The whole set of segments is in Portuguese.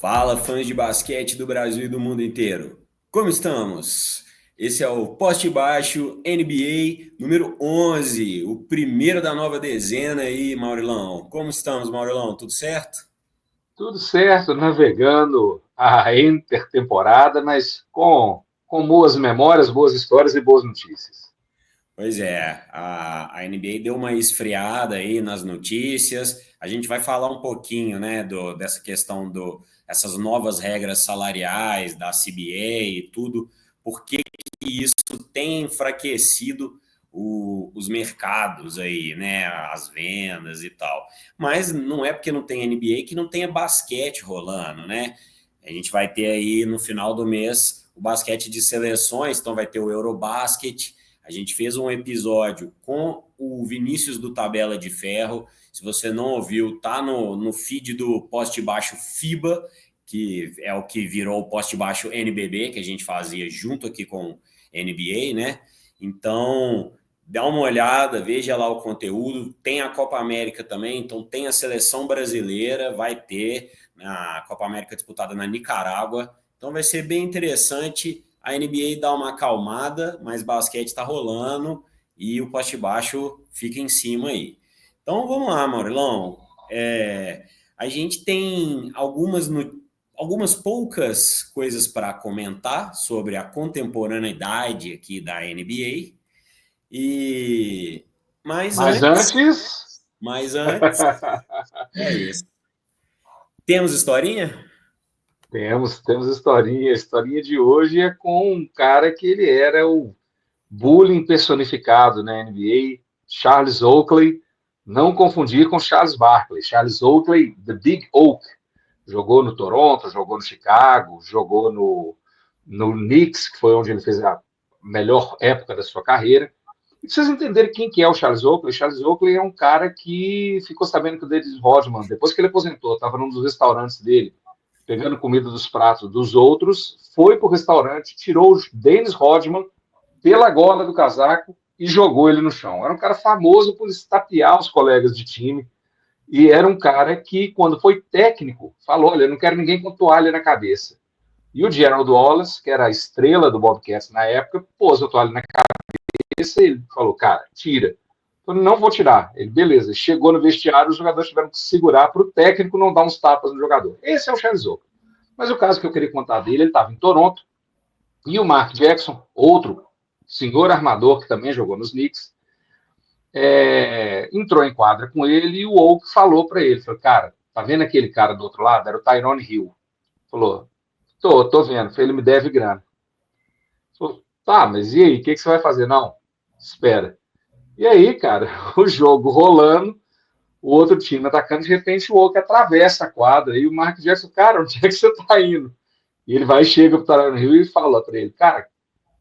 Fala, fãs de basquete do Brasil e do mundo inteiro. Como estamos? Esse é o Poste Baixo NBA número 11, o primeiro da nova dezena aí, Maurilão. Como estamos, Maurilão? Tudo certo? Tudo certo, navegando a intertemporada, mas com boas memórias, boas histórias e boas notícias. Pois é, a NBA deu uma esfriada aí nas notícias. A gente vai falar um pouquinho, né, dessa questão essas novas regras salariais da CBA e tudo, por que que isso tem enfraquecido os mercados aí, né, as vendas e tal. Mas não é porque não tem NBA que não tenha basquete rolando, né? A gente vai ter aí no final do mês o basquete de seleções, então vai ter o Eurobasket. A gente fez um episódio com o Vinícius do Tabela de Ferro. Se você não ouviu, tá no feed do Poste Baixo FIBA, que é o que virou o Poste Baixo NBB, que a gente fazia junto aqui com NBA, né? Então, dá uma olhada, veja lá o conteúdo. Tem a Copa América também, então tem a seleção brasileira, vai ter a Copa América disputada na Nicarágua. Então vai ser bem interessante. A NBA dá uma acalmada, mas basquete está rolando e o poste baixo fica em cima aí. Então vamos lá, Maurilão. A gente tem algumas poucas coisas para comentar sobre a contemporaneidade aqui da NBA. E mas Mas antes, antes, mas antes, é isso. Temos historinha? temos historinha. A historinha de hoje é com um cara que ele era o bullying personificado na NBA, Charles Oakley. Não confundir com Charles Barkley. Charles Oakley, The Big Oak. Jogou no Toronto, jogou no Chicago, jogou no Knicks, que foi onde ele fez a melhor época da sua carreira. E pra vocês entenderem quem que é o Charles Oakley é um cara que ficou sabendo que o Dennis Rodman, depois que ele aposentou, estava num dos restaurantes dele, pegando comida dos pratos dos outros, foi pro restaurante, tirou o Dennis Rodman pela gola do casaco e jogou ele no chão. Era um cara famoso por estapear os colegas de time, e era um cara que, quando foi técnico, falou: olha, eu não quero ninguém com toalha na cabeça. E o Gerald Wallace, que era a estrela do Bobcats na época, pôs a toalha na cabeça e ele falou: cara, tira. Eu não vou tirar. Ele, beleza. Chegou no vestiário, os jogadores tiveram que segurar para o técnico não dar uns tapas no jogador. Esse é o Charles Oakley. Mas o caso que eu queria contar dele, ele estava em Toronto, e o Mark Jackson, outro senhor armador que também jogou nos Knicks, entrou em quadra com ele e o Oak falou para ele, falou: cara, tá vendo aquele cara do outro lado? Era o Tyrone Hill. Falou: tô vendo. Ele me deve grana. Falou: tá, mas e aí, o que você vai fazer? Não, espera. E aí, cara, o jogo rolando, o outro time atacando, de repente o Oak atravessa a quadra e o Mark Jackson: cara, onde é que você tá indo? E ele vai, chega pro Tyrone Hill e fala para ele: cara,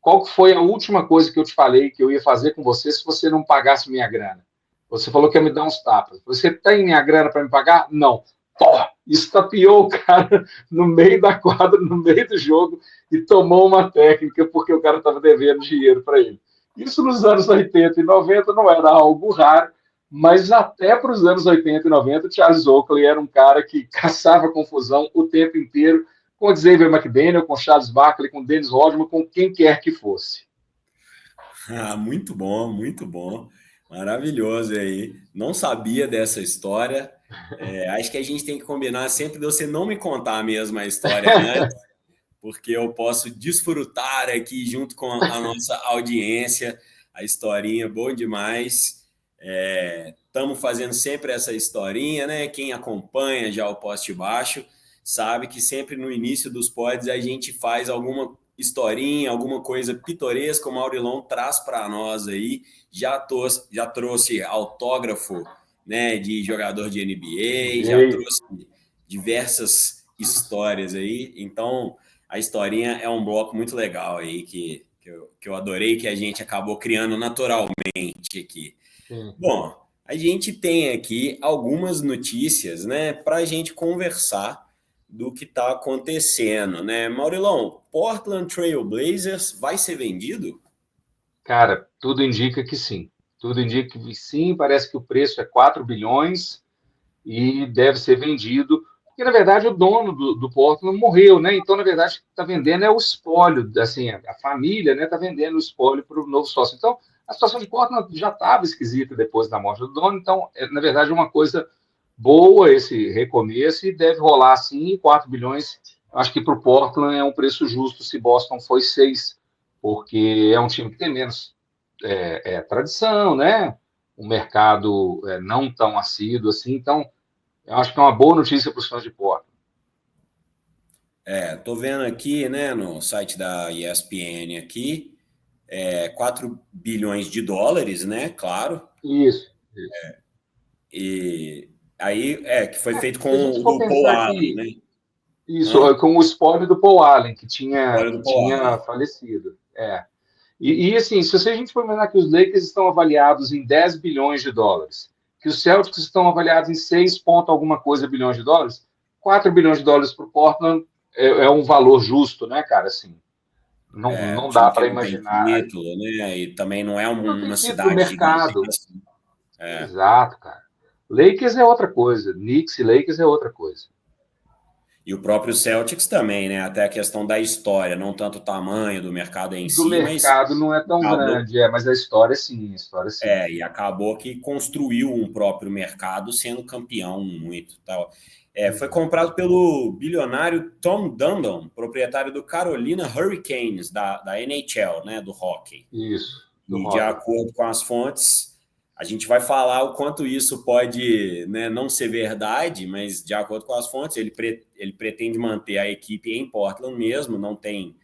qual que foi a última coisa que eu te falei que eu ia fazer com você se você não pagasse minha grana? Você falou que ia me dar uns tapas. Você tem minha grana para me pagar? Não. Pô, estapeou o cara no meio da quadra, no meio do jogo, e tomou uma técnica porque o cara estava devendo dinheiro para ele. Isso nos anos 80 e 90 não era algo raro, mas até para os anos 80 e 90, Charles Oakley era um cara que caçava confusão o tempo inteiro com o Xavier McDaniel, com Charles Barkley, com Dennis Rodman, com quem quer que fosse. Ah, muito bom, muito bom. Maravilhoso aí. Não sabia dessa história. Acho que a gente tem que combinar sempre de você não me contar a mesma história antes, porque eu posso desfrutar aqui junto com a nossa audiência. A historinha, bom demais. Estamos fazendo sempre essa historinha, né? Quem acompanha já o Poste Baixo sabe que sempre no início dos pods a gente faz alguma historinha, alguma coisa pitoresca, o Maurilão traz para nós aí. Já trouxe autógrafo, né, de jogador de NBA, já Veio. trouxe diversas histórias aí. Então, a historinha é um bloco muito legal aí que eu adorei, que a gente acabou criando naturalmente aqui. Sim. Bom, a gente tem aqui algumas notícias, né, para a gente conversar do que está acontecendo, né? Maurilão, Portland Trail Blazers vai ser vendido? Cara, tudo indica que sim. Tudo indica que sim, parece que o preço é 4 bilhões e deve ser vendido Porque, na verdade, o dono do Portland morreu, né? Então, na verdade, está vendendo é o espólio, assim, a família, né, está vendendo o espólio para o novo sócio. Então, a situação de Portland já estava esquisita depois da morte do dono, então, na verdade, é uma coisa boa esse recomeço e deve rolar, assim, 4 bilhões. Acho que para o Portland é um preço justo se Boston foi 6, porque é um time que tem menos tradição, né? Um mercado não tão assíduo assim, então eu acho que é uma boa notícia para os fãs de Portland. Tô vendo aqui, né, no site da ESPN aqui, 4 bilhões de dólares, né, claro, Isso. e aí, que foi feito com Se a gente o for do Paul pensar Allen, que né? isso, Hã? com o espólio do Paul Allen, que tinha, Olha que do Paul tinha Allen. falecido. Assim, se a gente for imaginar que os Lakers estão avaliados em 10 bilhões de dólares, que os Celtics estão avaliados em 6 ponto alguma coisa bilhões de dólares, 4 bilhões de dólares para o Portland é um valor justo, né, cara? Assim, não dá Time que para não tem imaginar. título, né? E também não é Não tem uma título do cidade mercado. gigantesca. É. Exato, cara. Lakers é outra coisa. Knicks e Lakers é outra coisa. E o próprio Celtics também, né? Até a questão da história, não tanto o tamanho do mercado em Do si, mas mercado não é tão acabou, grande, mas a história sim, a história sim. e acabou que construiu um próprio mercado sendo campeão muito tal. Foi comprado Exatamente. pelo bilionário Tom Dundon, proprietário do Carolina Hurricanes, da NHL, né? Do hockey. Isso, do E de hockey. acordo com as fontes, a gente vai falar o quanto isso pode, né, não ser verdade, mas de acordo com as fontes, ele pretende manter a equipe em Portland mesmo, não tem,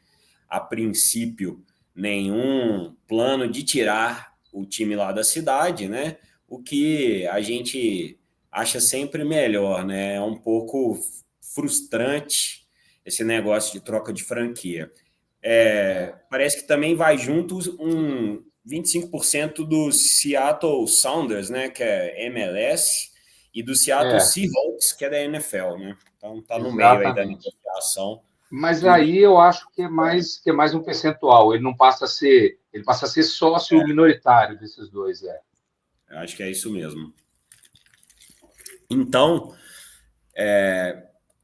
a princípio, nenhum plano de tirar o time lá da cidade, né? O que a gente acha sempre melhor, né? É um pouco frustrante esse negócio de troca de franquia. É, Parece que também vai junto 25% do Seattle Sounders, né, que é MLS, e do Seattle é, Seahawks, que é da NFL, né? Então tá no meio aí da exatamente. negociação. Mas Tudo. aí eu acho que é mais um percentual. Ele passa a ser sócio minoritário desses dois, é. Eu acho que é isso mesmo. Então,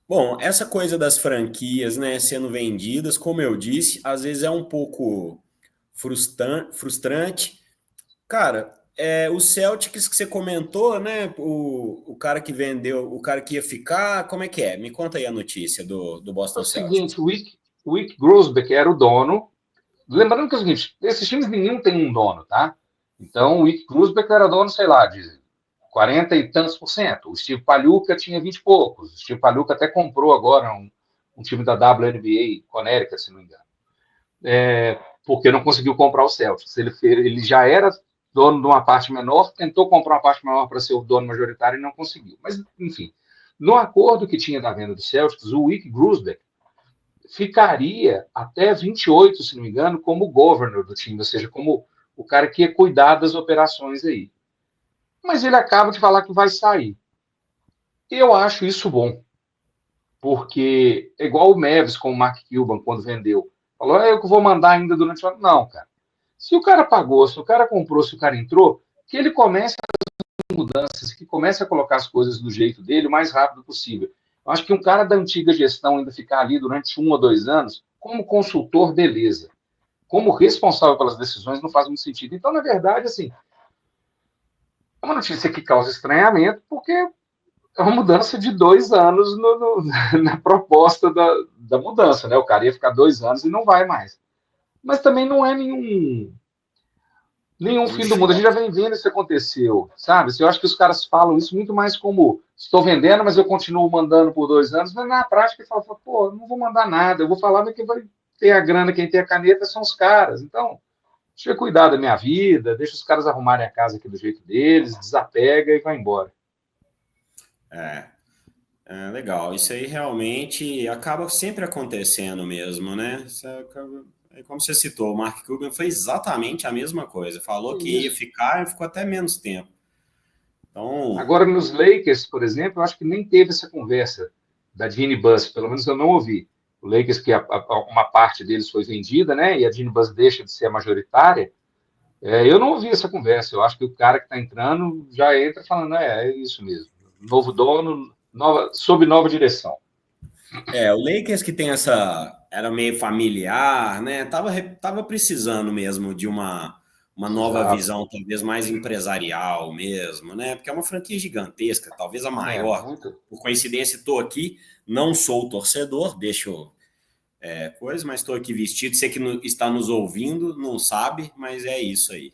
bom, essa coisa das franquias, né, sendo vendidas, como eu disse, às vezes é um pouco frustrante. Cara, o Celtics que você comentou, né? O cara que vendeu, o cara que ia ficar, como é que é? Me conta aí a notícia do É Boston o seguinte, Celtics. o Wyc Grousbeck era o dono. Lembrando que é o seguinte, esses times nenhum tem um dono, tá? Então, o Wyc Grousbeck era dono, sei lá, de 40 e tantos por cento. O Steve Paluca tinha 20 e poucos. O Steve Paluca até comprou agora um time da WNBA, Connecticut, se não me engano. Porque não conseguiu comprar o Celtics. Ele já era dono de uma parte menor, tentou comprar uma parte maior para ser o dono majoritário e não conseguiu. Mas, enfim, no acordo que tinha da venda do Celtics, o Wyc Grousbeck ficaria até 28, se não me engano, como governor do time, ou seja, como o cara que ia cuidar das operações aí. Mas ele acaba de falar que vai sair. Eu acho isso bom, porque é igual o Mavis com o Mark Cuban quando vendeu. Falou, eu que vou mandar ainda durante o ano. Não, cara. Se o cara pagou, se o cara comprou, se o cara entrou, que ele comece as mudanças, que comece a colocar as coisas do jeito dele o mais rápido possível. Eu acho que um cara da antiga gestão ainda ficar ali durante 1 ou 2 anos, como consultor, beleza. Como responsável pelas decisões, não faz muito sentido. Então, na verdade, assim, é uma notícia que causa estranhamento, porque é uma mudança de 2 anos na proposta da mudança, né? O cara ia ficar 2 anos e não vai mais. Mas também não é nenhum Um fim do mundo. A gente já choque. vem vendo isso aconteceu, sabe? Eu acho que os caras falam isso muito mais como estou vendendo, mas eu continuo mandando por 2 anos. Mas na prática, ele fala, pô, não vou mandar nada. Eu vou falar, mas quem vai ter a grana, quem tem a caneta são os caras. Então, deixa eu cuidar da minha vida, deixa os caras arrumarem a casa aqui do jeito deles, desapega e vai embora. É, legal. Isso aí realmente acaba sempre acontecendo mesmo, né? Como você citou, o Mark Cuban foi exatamente a mesma coisa. Falou que ia Isso. ficar e ficou até menos tempo. Então, Agora, nos Lakers, por exemplo, eu acho que nem teve essa conversa da Jeannie Buss, pelo menos eu não ouvi. O Lakers, que uma parte deles foi vendida, né? E a Jeannie Buss deixa de ser a majoritária. Eu não ouvi essa conversa. Eu acho que o cara que está entrando já entra falando, é isso mesmo. Novo dono, sob nova direção. O Lakers que tem era meio familiar, né? Tava precisando mesmo de uma nova visão, talvez mais empresarial mesmo, né? Porque é uma franquia gigantesca, talvez a maior. Muito. Por coincidência, estou aqui, não sou torcedor, coisa, mas estou aqui vestido. Você que está nos ouvindo não sabe, mas é isso aí.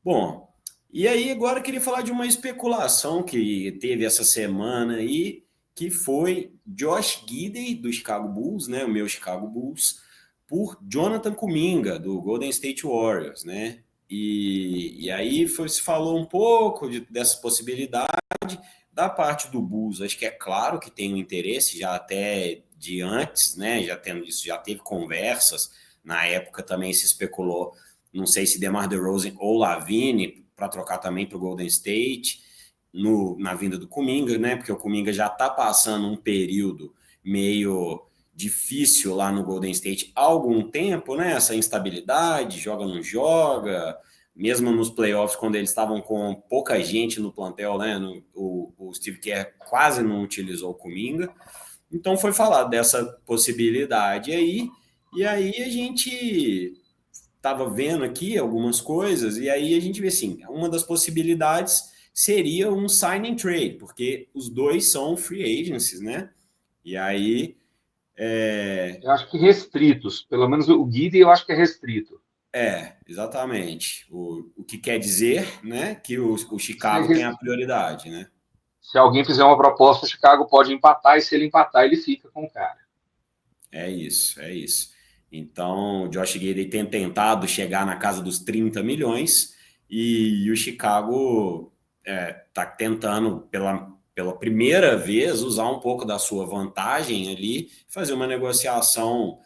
Bom, e aí agora eu queria falar de uma especulação que teve essa semana aí, que foi Josh Giddey, do Chicago Bulls, né, o meu Chicago Bulls, por Jonathan Kuminga, do Golden State Warriors, né? E aí se falou um pouco dessa possibilidade da parte do Bulls. Acho que é claro que tem um interesse, já até de antes, né? Já teve conversas, na época também se especulou, não sei se DeMar DeRozan ou Lavine, para trocar também para o Golden State, na vinda do Kuminga, né? Porque o Kuminga já está passando um período meio difícil lá no Golden State há algum tempo, né? Essa instabilidade, joga, não joga, mesmo nos playoffs, quando eles estavam com pouca gente no plantel, né? O Steve Kerr quase não utilizou o Kuminga. Então foi falado dessa possibilidade aí, e aí a gente estava vendo aqui algumas coisas, e aí a gente vê assim, uma das possibilidades seria um sign and trade, porque os dois são free agencies, né? E aí... Eu acho que restritos, pelo menos o Giddey eu acho que é restrito. Exatamente. O que quer dizer, né, que o Chicago tem a prioridade, né? Se alguém fizer uma proposta, o Chicago pode empatar, e se ele empatar, ele fica com o cara. É isso. Então, o Josh Giddey tem tentado chegar na casa dos 30 milhões e o Chicago está tentando, pela primeira vez, usar um pouco da sua vantagem ali, fazer uma negociação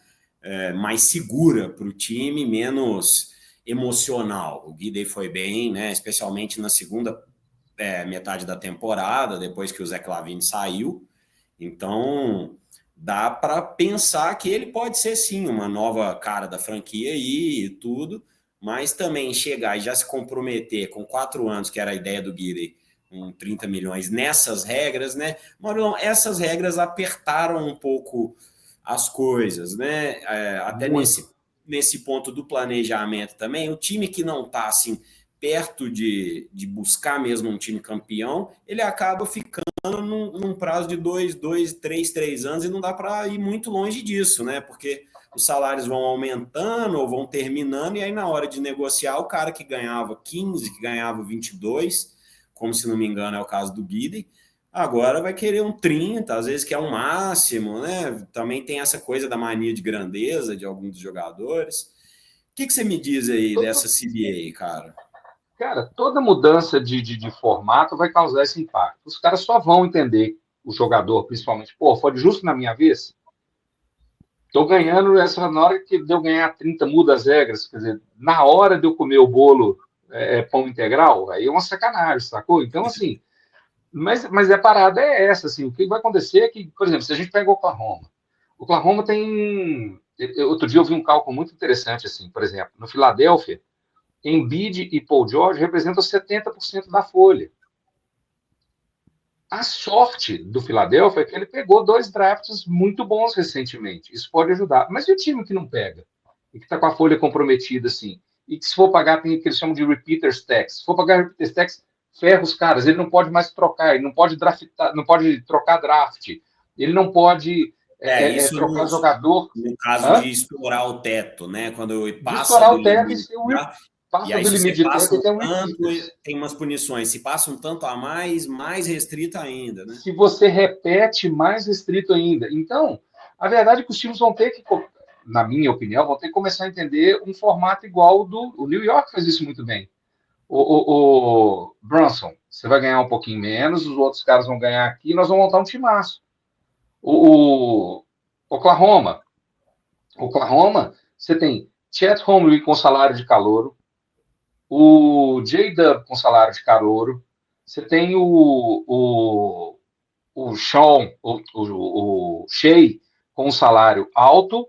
mais segura para o time, menos emocional. O Giddey foi bem, né, especialmente na segunda metade da temporada, depois que o Zach LaVine saiu. Então, dá para pensar que ele pode ser, sim, uma nova cara da franquia aí e tudo, mas também chegar e já se comprometer com 4 anos, que era a ideia do Giddey, com 30 milhões nessas regras, né? Marilão, essas regras apertaram um pouco as coisas, né? Até nesse ponto do planejamento também, o time que não está, assim, perto de buscar mesmo um time campeão, ele acaba ficando num prazo de 3 anos, e não dá para ir muito longe disso, né? Porque os salários vão aumentando ou vão terminando, e aí na hora de negociar, o cara que ganhava 15, que ganhava 22, como se não me engano é o caso do Giddey, agora vai querer um 30, às vezes que é um máximo, né? Também tem essa coisa da mania de grandeza de alguns dos jogadores. O que você me diz aí dessa CBA, cara? Cara, toda mudança de formato vai causar esse impacto. Os caras só vão entender, o jogador, principalmente, foi justo na minha vez? Estou ganhando na hora que de eu ganhar 30, muda as regras. Quer dizer, na hora de eu comer o bolo pão integral, aí é uma sacanagem, sacou? Então, assim, mas a parada é essa, assim, o que vai acontecer é que, por exemplo, se a gente pega o Oklahoma tem... Outro dia eu vi um cálculo muito interessante, assim, por exemplo, no Filadélfia, Embiid e Paul George representam 70% da folha. A sorte do Philadelphia é que ele pegou 2 drafts muito bons recentemente. Isso pode ajudar. Mas e o time que não pega? E que está com a folha comprometida, assim? E que se for pagar, tem o que eles chamam de repeaters tax. Se for pagar repeaters tax, ferra os caras. Ele não pode mais trocar, ele não pode draftar, não pode trocar draft. Ele não pode trocar jogador. No caso de estourar o teto, né? Quando passa estourar o teto e aí, se você passa um tanto, tem umas punições. Se passa um tanto a mais restrito ainda, né? Se você repete, mais restrito ainda. Então, a verdade é que os times vão ter que, na minha opinião, vão ter que começar a entender um formato igual do... O New York faz isso muito bem. O Brunson, você vai ganhar um pouquinho menos, os outros caras vão ganhar aqui, nós vamos montar um timaço. O Oklahoma, você tem Chet Holmgren com salário de calouro, o J-Dub com salário de calouro, você tem o Sean, o Shea com um salário alto,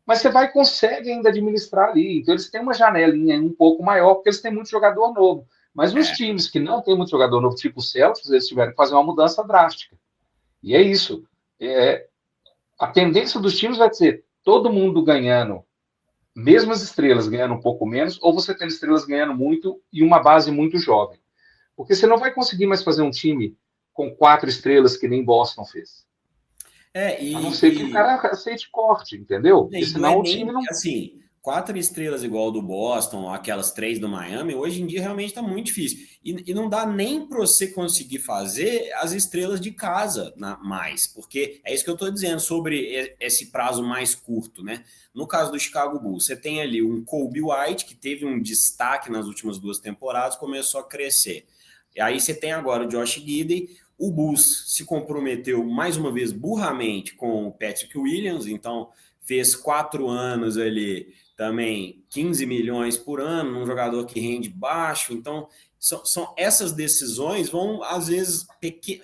mas você consegue ainda administrar ali. Então eles têm uma janelinha um pouco maior, porque eles têm muito jogador novo. Mas os times que não têm muito jogador novo, tipo o Celtics, eles tiveram que fazer uma mudança drástica. E é isso. É, a tendência dos times vai ser todo mundo ganhando, mesmo as estrelas ganhando um pouco menos, ou você tendo estrelas ganhando muito e uma base muito jovem. Porque você não vai conseguir mais fazer um time com 4 estrelas que nem Boston fez. É, A não ser que o cara aceite corte, entendeu? Porque e não é senão o time nem não. assim, 4 estrelas igual do Boston, aquelas 3 do Miami, hoje em dia realmente está muito difícil. E não dá nem para você conseguir fazer as estrelas de casa mais, porque é isso que eu estou dizendo sobre esse prazo mais curto, né? No caso do Chicago Bulls, você tem ali um Kobe White, que teve um destaque nas últimas 2 temporadas, começou a crescer. E aí você tem agora o Josh Giddey. O Bulls se comprometeu mais uma vez burramente com o Patrick Williams, então fez 4 anos ali também 15 milhões por ano, um jogador que rende baixo. Então, são essas decisões vão, às vezes,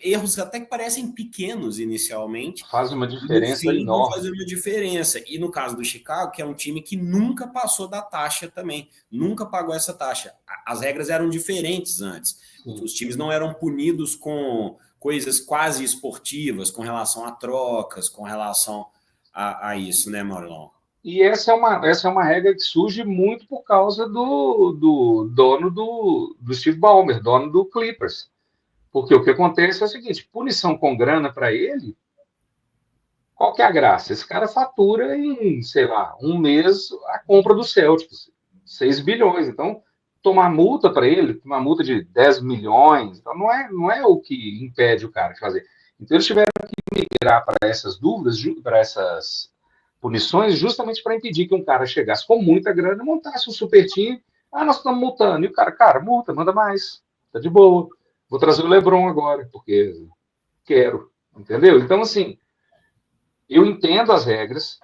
erros até que parecem pequenos inicialmente, Faz uma e no diferença fim vão fazer enorme. uma diferença. E no caso do Chicago, que é um time que nunca passou da taxa também, nunca pagou essa taxa. As regras eram diferentes antes. Sim. Os times não eram punidos com coisas quase esportivas, com relação a trocas, com relação a isso, né, Marlon? E essa é uma regra que surge muito por causa do dono do Steve Ballmer, dono do Clippers. Porque o que acontece é o seguinte: punição com grana para ele, qual que é a graça? Esse cara fatura em, sei lá, um mês a compra do Celtics, 6 bilhões. Então, tomar multa para ele, uma multa de 10 milhões, então não é o que impede o cara de fazer. Então, eles tiveram que migrar para essas dúvidas, para essas punições, justamente para impedir que um cara chegasse com muita grana e montasse um super time. Ah, nós estamos multando. E o cara, multa, manda mais. Tá de boa. Vou trazer o LeBron agora, porque quero. Entendeu? Então, assim, eu entendo as regras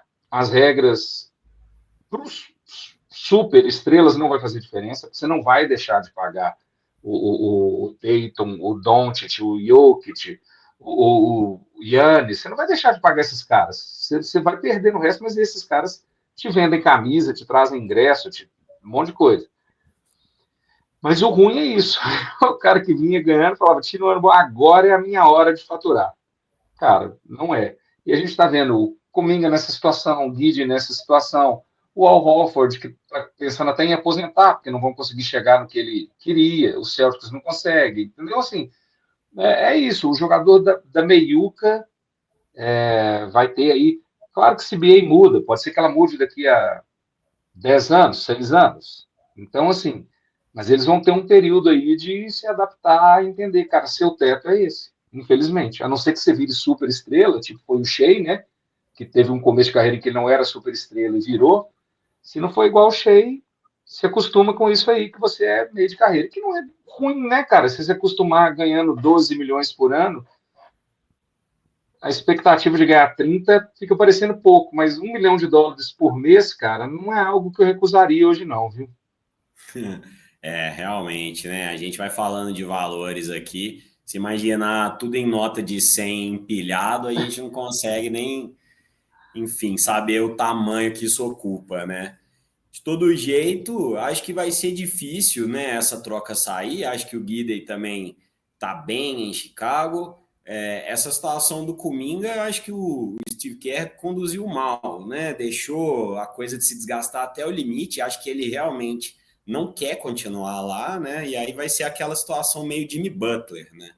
para os super estrelas não vai fazer diferença, você não vai deixar de pagar o Tatum, o Doncic, o Jokic, o Yannis, você não vai deixar de pagar esses caras. Você vai perder no resto, mas esses caras te vendem camisa, te trazem ingresso, um monte de coisa. Mas o ruim é isso. O cara que vinha ganhando falava, tira o ano, agora é a minha hora de faturar. Cara, não é. E a gente está vendo o Kuminga nessa situação, o Guidi nessa situação, o Al Horford, que está pensando até em aposentar, porque não vão conseguir chegar no que ele queria, o Celtics não consegue, entendeu? Assim, é isso, o jogador da meiuca vai ter aí, claro que se CBA muda, pode ser que ela mude daqui a 10 anos, 6 anos, então assim, mas eles vão ter um período aí de se adaptar e entender, cara, seu teto é esse, infelizmente, a não ser que você vire super estrela, tipo foi o Shea, né, que teve um começo de carreira em que ele não era super estrela e virou, se não for igual o Shea, se acostuma com isso aí, que você é meio de carreira, que não é ruim, né, cara? Se você acostumar ganhando 12 milhões por ano, a expectativa de ganhar 30 fica parecendo pouco, mas US$ 1 milhão por mês, cara, não é algo que eu recusaria hoje, não, viu? É, realmente, né? A gente vai falando de valores aqui. Se imaginar tudo em nota de 100 empilhado, a gente não consegue nem, enfim, saber o tamanho que isso ocupa, né? De todo jeito, acho que vai ser difícil, né, essa troca sair. Acho que o Giddey também tá bem em Chicago. Essa situação do Kuminga, eu acho que o Steve Kerr conduziu mal, né? Deixou a coisa de se desgastar até o limite. Acho que ele realmente não quer continuar lá, né? E aí vai ser aquela situação meio Jimmy Butler, né?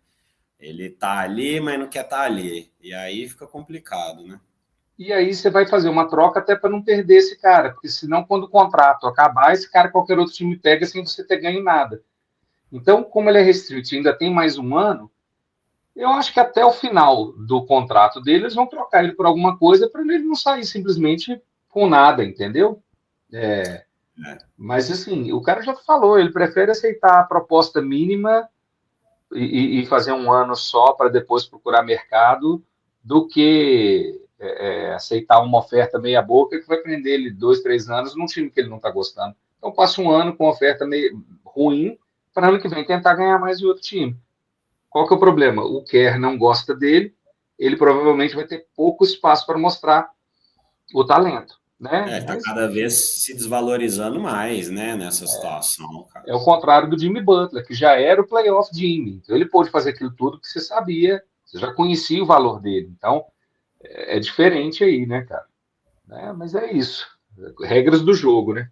Ele tá ali, mas não quer estar tá ali. E aí fica complicado, né? E aí você vai fazer uma troca até para não perder esse cara, porque senão quando o contrato acabar, esse cara qualquer outro time pega sem você ter ganho nada. Então, como ele é restrito e ainda tem mais um ano, eu acho que até o final do contrato dele, eles vão trocar ele por alguma coisa para ele não sair simplesmente com nada, entendeu? É. Mas assim, o cara já falou, ele prefere aceitar a proposta mínima e fazer um ano só para depois procurar mercado do que aceitar uma oferta meia boca que vai prender ele 2, 3 anos num time que ele não está gostando. Então passa um ano com oferta meio ruim para ano que vem tentar ganhar mais de outro time. Qual que é o problema? O Kerr não gosta dele, ele provavelmente vai ter pouco espaço para mostrar o talento, né? Tá Mas, cada vez enfim, se desvalorizando mais, né, nessa situação, cara. é o contrário do Jimmy Butler, que já era o playoff Jimmy. Então ele pôde fazer aquilo tudo que você sabia, Você já conhecia o valor dele. Então, é diferente aí, né, cara? Mas é isso. Regras do jogo, né?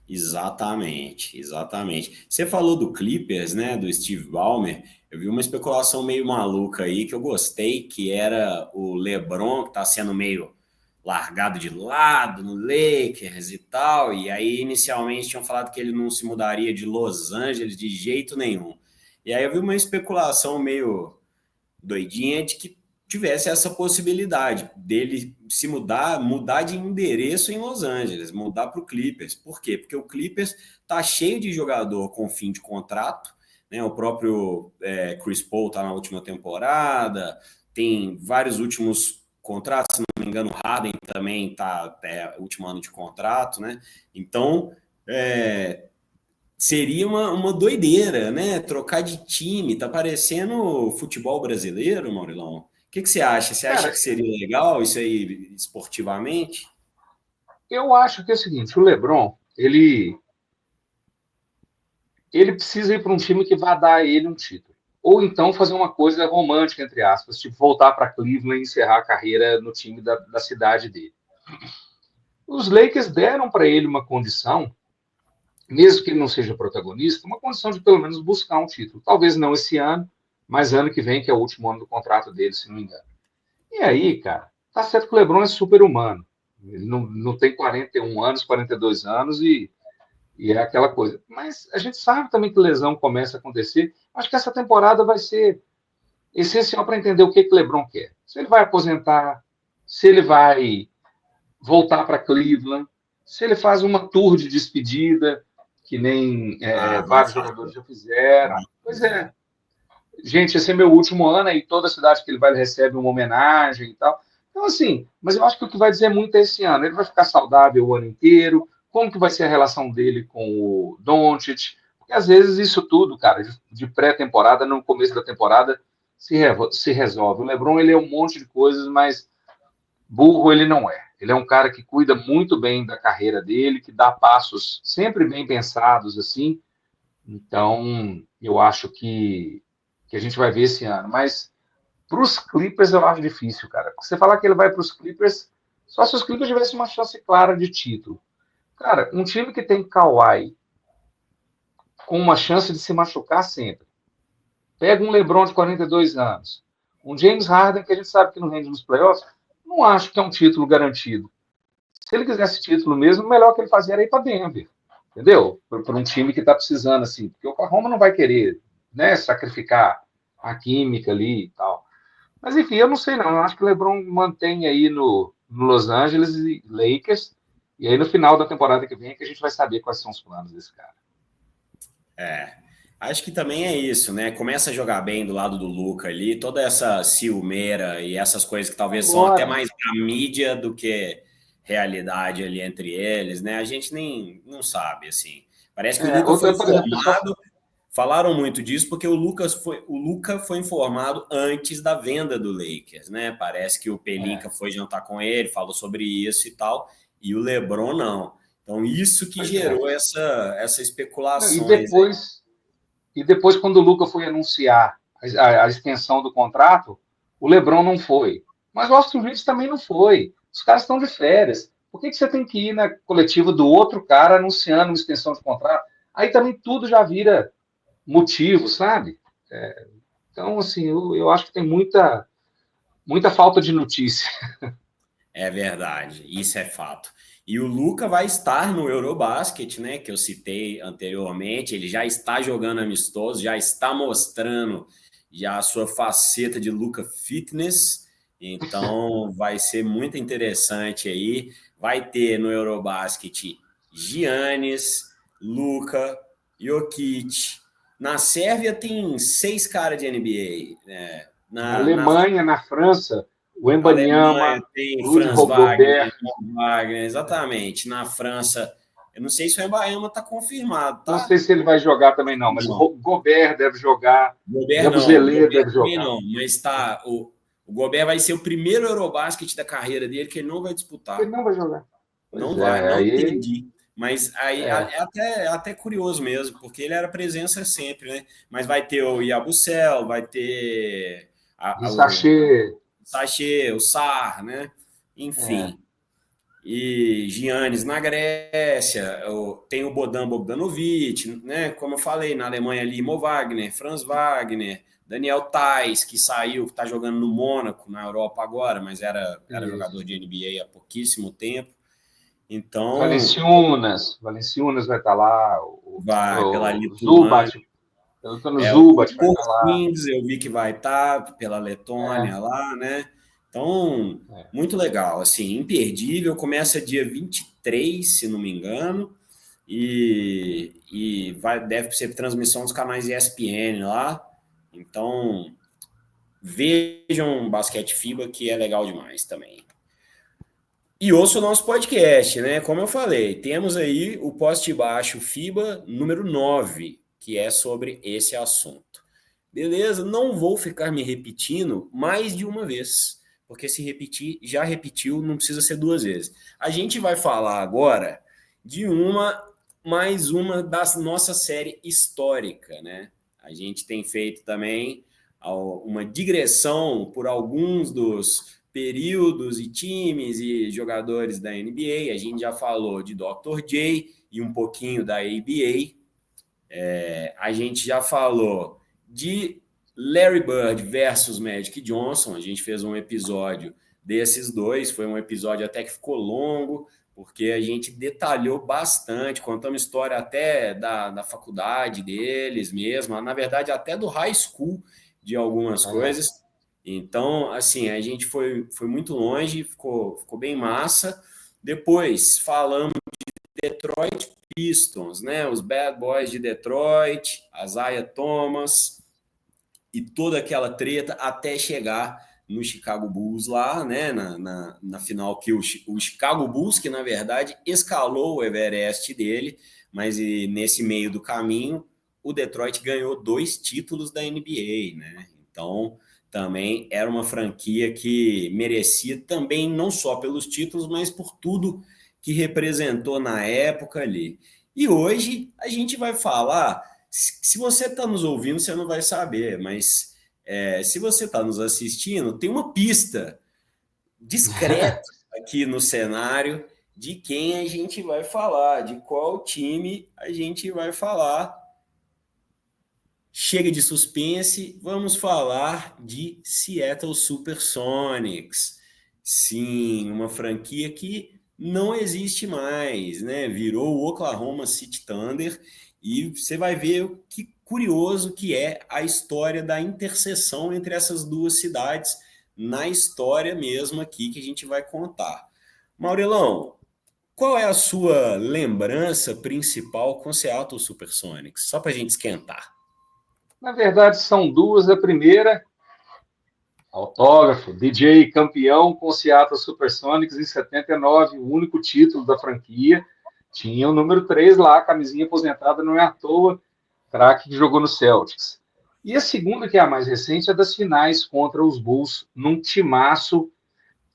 Exatamente, exatamente. Você falou do Clippers, né, do Steve Ballmer. Eu vi uma especulação meio maluca aí que eu gostei, que era o LeBron, que tá sendo meio largado de lado no Lakers e tal. E aí, inicialmente, tinham falado que ele não se mudaria de Los Angeles de jeito nenhum. E aí eu vi uma especulação meio doidinha de que tivesse essa possibilidade dele se mudar de endereço em Los Angeles, mudar para o Clippers. Por quê? Porque o Clippers tá cheio de jogador com fim de contrato, né? O próprio Chris Paul tá na última temporada, tem vários últimos contratos, se não me engano, o Harden também tá último ano de contrato, né? Então, seria uma doideira, né? Trocar de time, tá parecendo futebol brasileiro, Maurilão. O que você acha? Você acha Cara, que seria legal isso aí esportivamente? eu acho que é o seguinte, o LeBron, ele precisa ir para um time que vá dar a ele um título. Ou então fazer uma coisa romântica, entre aspas, tipo voltar para Cleveland e encerrar a carreira no time da cidade dele. Os Lakers deram para ele uma condição, mesmo que ele não seja protagonista, uma condição de pelo menos buscar um título. Talvez não esse ano, mas ano que vem, que é o último ano do contrato dele, se não me engano. E aí, cara, tá certo que o LeBron é super humano. Ele não tem 41 anos, 42 anos e é aquela coisa. Mas a gente sabe também que lesão começa a acontecer. Acho que essa temporada vai ser essencial para entender o que o LeBron quer. Se ele vai aposentar, se ele vai voltar para Cleveland, se ele faz uma tour de despedida, que nem Vai vários jogadores fazer. já fizeram. Vai Pois fazer. é. Gente, esse é meu último ano e toda cidade que ele vai ele recebe uma homenagem e tal. Então, assim, mas eu acho que o que vai dizer muito é esse ano. Ele vai ficar saudável o ano inteiro? Como que vai ser a relação dele com o Doncic? Porque às vezes isso tudo, cara, de pré-temporada, no começo da temporada, se resolve. O LeBron, ele é um monte de coisas, mas burro ele não é. Ele é um cara que cuida muito bem da carreira dele, que dá passos sempre bem pensados, assim. Então, eu acho que a gente vai ver esse ano. Mas para os Clippers eu acho difícil, cara. Porque você falar que ele vai para os Clippers, só se os Clippers tivessem uma chance clara de título. Cara, um time que tem Kawhi com uma chance de se machucar sempre. Pega um LeBron de 42 anos. Um James Harden que a gente sabe que não rende nos playoffs. Não acho que é um título garantido. Se ele quisesse título mesmo, o melhor que ele fazia era ir para Denver. Entendeu? Por um time que está precisando, assim. Porque o Oklahoma não vai querer, né, sacrificar a química ali e tal. Mas enfim, eu não sei não. Eu acho que o LeBron mantém aí no Los Angeles e Lakers. E aí no final da temporada que vem é que a gente vai saber quais são os planos desse cara. É. Acho que também é isso, né? Começa a jogar bem do lado do Luca ali, toda essa ciumeira e essas coisas que Vai talvez são até embora. mais pra mídia do que realidade ali entre eles, né? A gente nem não sabe, assim. Parece que o Luca foi Outra, por exemplo, o pessoal. informado, falaram muito disso porque o Luca foi informado antes da venda do Lakers, né? Parece que o Pelinka É, foi jantar com ele, falou sobre isso e tal, e o LeBron não. Então, isso que pois é. gerou essa Não, e especulações. depois, quando o Luca foi anunciar a extensão do contrato, o LeBron não foi. Mas o Austin Reeves também não foi. Os caras estão de férias. Por que você tem que ir na coletiva do outro cara anunciando uma extensão de contrato? Aí também tudo já vira motivo, sabe? Então, assim, eu acho que tem muita falta de notícia. É verdade, isso é fato. E o Luca vai estar no Eurobasket, né, que eu citei anteriormente, ele já está jogando amistoso, já está mostrando já a sua faceta de Luca Fitness, então vai ser muito interessante aí. Vai ter no Eurobasket Giannis, Luca, Jokic. Na Sérvia tem 6 caras de NBA, né? Na Na Alemanha, na França, o Na Alemanha Embanyama, tem Rudy Franz Gobert. Wagner, Wagner, exatamente. Na França, eu não sei se o Embaiama está confirmado, Não tá? sei se ele vai jogar também, não, mas Não. o Gobert deve jogar, Gobert não, Yabusele Gobert deve também jogar. não, mas tá, o Gobert vai ser o primeiro Eurobasket da carreira dele que ele não vai Ele disputar. não vai jogar. Pois Não vai, é, não aí. entendi. Mas aí É, é até curioso mesmo, porque ele era presença sempre, né? Mas vai ter o Yabusel, vai ter E Sachê. Sachê, o Sar, né? Enfim. E Giannis na Grécia, tem o Bodan Bogdanovic, né? Como eu falei, na Alemanha ali, Mo Wagner, Franz Wagner, Daniel Theis, que saiu, que está jogando no Mônaco, na Europa agora, mas era jogador de NBA há pouquíssimo tempo. Então. Valenciunas vai estar lá, Vai pela o Lituânia. Zubat, pelo Zubat vai O estar lá. Kings eu vi que vai estar pela Letônia lá, né? Então, muito legal, assim, imperdível. Começa dia 23, se não me engano, e deve ser transmissão dos canais ESPN lá. Então, vejam Basquete FIBA, que é legal demais também. E ouça o nosso podcast, né? Como eu falei, temos aí o Poste Baixo FIBA número 9, que é sobre esse assunto. Beleza? Não vou ficar me repetindo mais de uma vez, porque se repetir, já repetiu, não precisa ser duas vezes. A gente vai falar agora de mais uma da nossa série histórica, né? A gente tem feito também uma digressão por alguns dos períodos e times e jogadores da NBA. A gente já falou de Dr. J e um pouquinho da ABA. A gente já falou de Larry Bird versus Magic Johnson. A gente fez um episódio desses dois. Foi um episódio até que ficou longo, porque a gente detalhou bastante, contamos história até da faculdade deles mesmo, na verdade até do high school de algumas coisas. Então, assim, a gente foi muito longe, ficou bem massa. Depois falamos de Detroit Pistons, né? Os Bad Boys de Detroit, Isaiah Thomas e toda aquela treta até chegar no Chicago Bulls lá, né? Na final que o Chicago Bulls, que na verdade escalou o Everest dele, mas nesse meio do caminho o Detroit ganhou 2 títulos da NBA, né? Então também era uma franquia que merecia também não só pelos títulos, mas por tudo que representou na época ali. E hoje a gente vai falar, se você está nos ouvindo, você não vai saber, mas se você está nos assistindo, tem uma pista discreta aqui no cenário de quem a gente vai falar, de qual time a gente vai falar. Chega de suspense, vamos falar de Seattle Supersonics. Sim, uma franquia que não existe mais, né? Virou o Oklahoma City Thunder e você vai ver que curioso que é a história da interseção entre essas duas cidades na história mesmo aqui que a gente vai contar. Maurilão, qual é a sua lembrança principal com Seattle Supersonics? Só para a gente esquentar. Na verdade, são duas. A primeira, autógrafo, DJ campeão com Seattle Supersonics em 79, o único título da franquia. Tinha o número 3 lá, camisinha aposentada, não é à toa, craque que jogou no Celtics. E a segunda, que é a mais recente, é das finais contra os Bulls, num timaço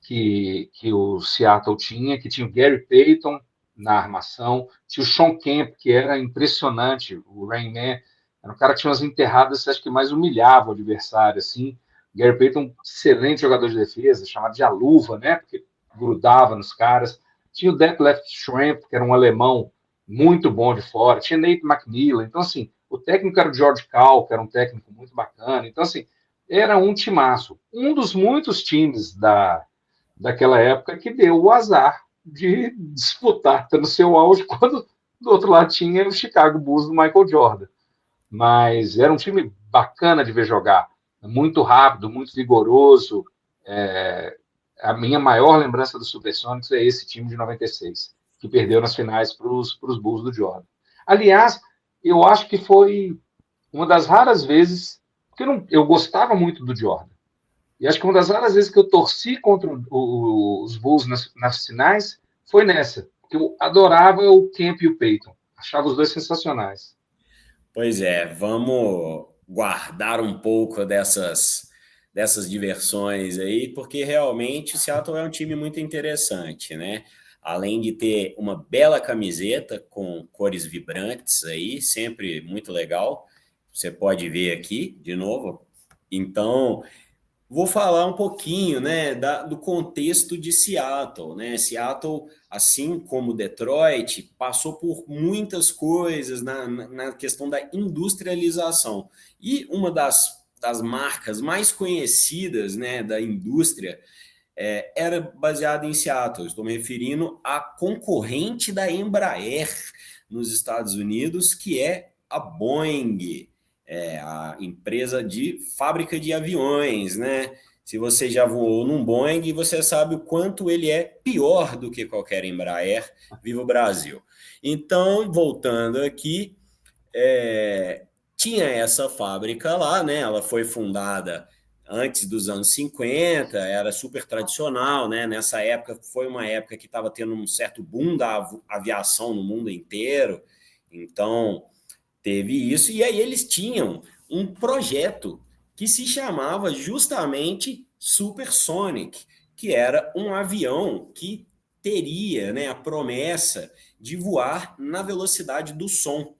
que o Seattle tinha, que tinha o Gary Payton na armação, tinha o Shawn Kemp, que era impressionante, o Rain Man, era um cara que tinha umas enterradas, acho que mais humilhava o adversário, assim. Gary Payton, excelente jogador de defesa, chamado de a luva, né, porque grudava nos caras. Tinha o Detlef Schrempf, que era um alemão muito bom de fora. Tinha Nate McMillan. Então, assim, o técnico era o George Karl, que era um técnico muito bacana. Então, assim, era um timaço. Um dos muitos times daquela época que deu o azar de disputar, tá no seu auge, quando do outro lado tinha o Chicago Bulls do Michael Jordan. Mas era um time bacana de ver jogar, muito rápido, muito vigoroso. A minha maior lembrança do Supersonics é esse time de 96, que perdeu nas finais para os Bulls do Jordan. Aliás, eu acho que foi uma das raras vezes, porque eu gostava muito do Jordan, e acho que uma das raras vezes que eu torci contra os Bulls nas finais foi nessa, porque eu adorava o Kemp e o Peyton, achava os dois sensacionais. Pois é, vamos guardar um pouco dessas diversões aí, porque realmente o Seattle é um time muito interessante, né? Além de ter uma bela camiseta com cores vibrantes aí, sempre muito legal. Você pode ver aqui de novo. Então, vou falar um pouquinho, né, do contexto de Seattle, né? Seattle, assim como Detroit, passou por muitas coisas na questão da industrialização. E uma das marcas mais conhecidas, né, da indústria era baseada em Seattle. Estou me referindo à concorrente da Embraer nos Estados Unidos, que é a Boeing, a empresa de fábrica de aviões, né? Se você já voou num Boeing, você sabe o quanto ele é pior do que qualquer Embraer. Viva o Brasil! Então, voltando aqui, tinha essa fábrica lá, né? Ela foi fundada antes dos anos 50, era super tradicional, né? Nessa época foi uma época que estava tendo um certo boom da aviação no mundo inteiro. Então, teve isso, e aí eles tinham um projeto que se chamava justamente Supersonic, que era um avião que teria, né, a promessa de voar na velocidade do som.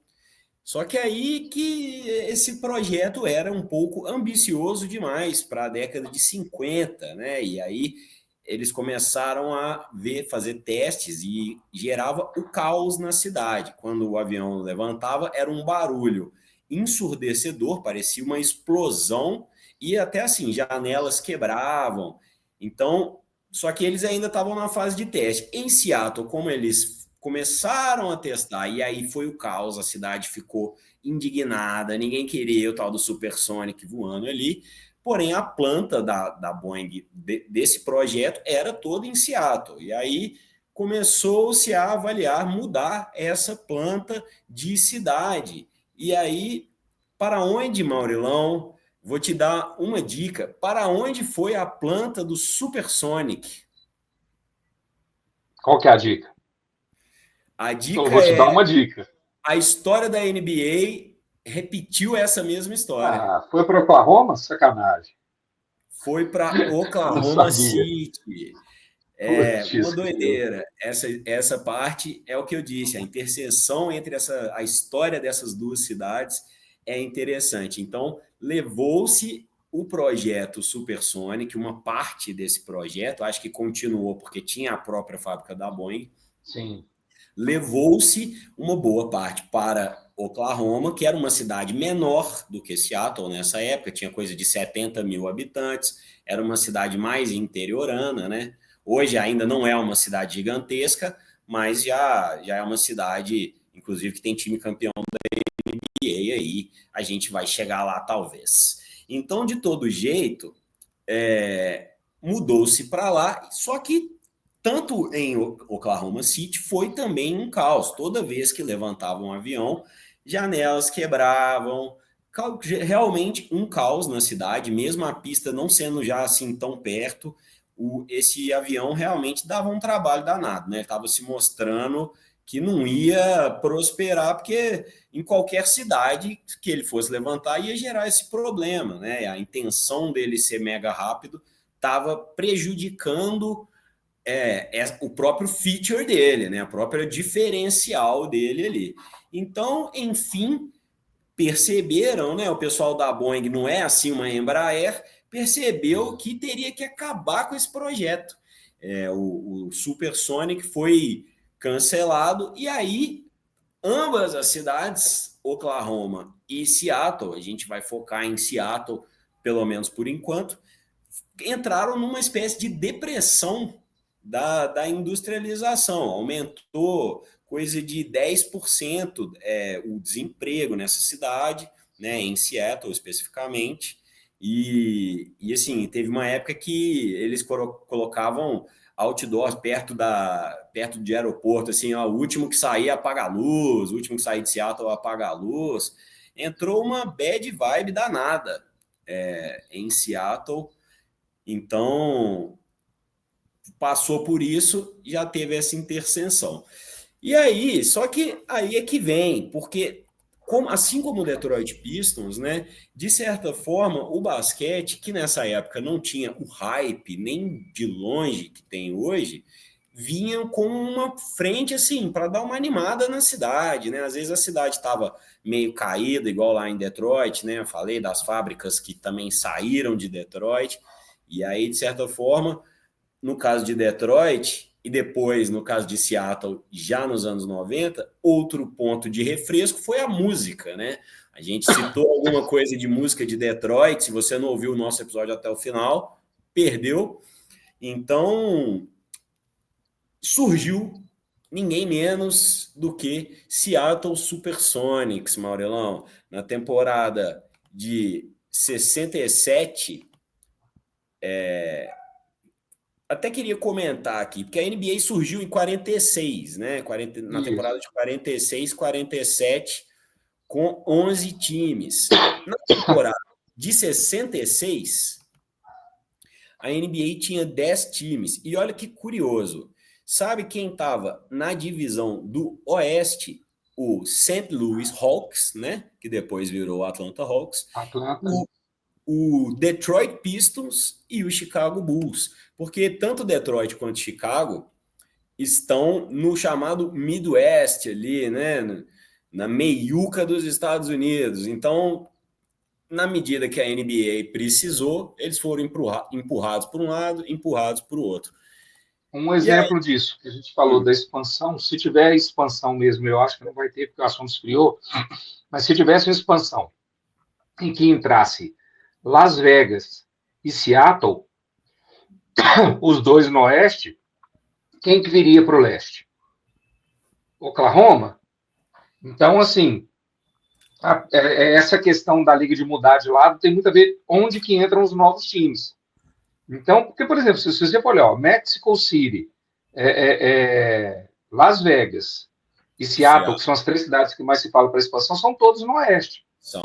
Só que aí que esse projeto era um pouco ambicioso demais para a década de 50, né? E aí eles começaram a fazer testes e gerava o caos na cidade. Quando o avião levantava, era um barulho ensurdecedor, parecia uma explosão e até assim, janelas quebravam. Então, só que eles ainda estavam na fase de teste. Em Seattle, como eles começaram a testar, e aí foi o caos, a cidade ficou indignada, ninguém queria o tal do Supersonic voando ali, porém a planta da Boeing desse projeto era toda em Seattle, e aí começou-se a avaliar mudar essa planta de cidade, e aí para onde, Maurilão? Vou te dar uma dica, para onde foi a planta do Supersonic? Qual que é a dica? A Então, eu dica vou te dar é uma dica. a história da NBA repetiu essa mesma história. Ah, foi para Oklahoma? Sacanagem. Foi para Não Oklahoma sabia. City. É uma Putz, grilo. doideira. Essa parte é o que eu disse, a interseção entre a história dessas duas cidades é interessante. Então, levou-se o projeto Supersonic, uma parte desse projeto, acho que continuou porque tinha a própria fábrica da Boeing, Sim. levou-se uma boa parte para Oklahoma, que era uma cidade menor do que Seattle nessa época, tinha coisa de 70 mil habitantes, era uma cidade mais interiorana, né? Hoje ainda não é uma cidade gigantesca, mas já é uma cidade, inclusive, que tem time campeão da NBA aí, a gente vai chegar lá talvez. Então, de todo jeito, mudou-se para lá, só que tanto em Oklahoma City foi também um caos. Toda vez que levantavam um avião, janelas quebravam, realmente um caos na cidade, mesmo a pista não sendo já assim tão perto, esse avião realmente dava um trabalho danado, né? Estava se mostrando que não ia prosperar, porque em qualquer cidade que ele fosse levantar ia gerar esse problema, né? A intenção dele ser mega rápido estava prejudicando o próprio feature dele, né? A própria diferencial dele ali. Então, enfim, perceberam, né? O pessoal da Boeing não é assim uma Embraer, percebeu que teria que acabar com esse projeto. O Supersonic foi cancelado e aí ambas as cidades, Oklahoma e Seattle, a gente vai focar em Seattle, pelo menos por enquanto, entraram numa espécie de depressão da industrialização. Aumentou coisa de 10% o desemprego nessa cidade, né, em Seattle especificamente. Assim, teve uma época que eles colocavam outdoors perto de aeroporto, assim, ó, o último que sair apaga a luz, o último que sair de Seattle apaga a luz. Entrou uma bad vibe danada em Seattle. Então, passou por isso, já teve essa interseção. E aí, só que aí é que vem, porque assim como o Detroit Pistons, né, de certa forma, o basquete, que nessa época não tinha o hype nem de longe que tem hoje, vinham com uma frente assim para dar uma animada na cidade, né? Às vezes a cidade estava meio caída, igual lá em Detroit, né? Eu falei das fábricas que também saíram de Detroit, e aí, de certa forma, no caso de Detroit, e depois no caso de Seattle, já nos anos 90, outro ponto de refresco foi a música, né? A gente citou alguma coisa de música de Detroit, se você não ouviu o nosso episódio até o final, perdeu. Então, surgiu ninguém menos do que Seattle Supersonics, Maurelão, na temporada de 67. Até queria comentar aqui, porque a NBA surgiu em 46, né? Na Isso. temporada de 46, 47, com 11 times. Na temporada de 66, a NBA tinha 10 times. E olha que curioso. Sabe quem estava na divisão do Oeste? O St. Louis Hawks, né? Que depois virou o Atlanta Hawks. Atlanta. O Detroit Pistons e o Chicago Bulls. Porque tanto Detroit quanto Chicago estão no chamado Midwest ali, né? Na meiuca dos Estados Unidos. Então, na medida que a NBA precisou, eles foram empurrados por um lado, empurrados para o outro. Um E aí, exemplo disso, que a gente falou da expansão, se tiver expansão mesmo, eu acho que não vai ter, porque o assunto esfriou, mas se tivesse uma expansão em que entrasse Las Vegas e Seattle, os dois no oeste, quem que viria para o leste? Oklahoma? Então, assim, essa questão da liga de mudar de lado tem muito a ver onde que entram os novos times. Então, porque, por exemplo, se você for olhar, ó, Mexico City, Las Vegas e Seattle, que são as três cidades que mais se fala para a expansão, são todos no oeste. são.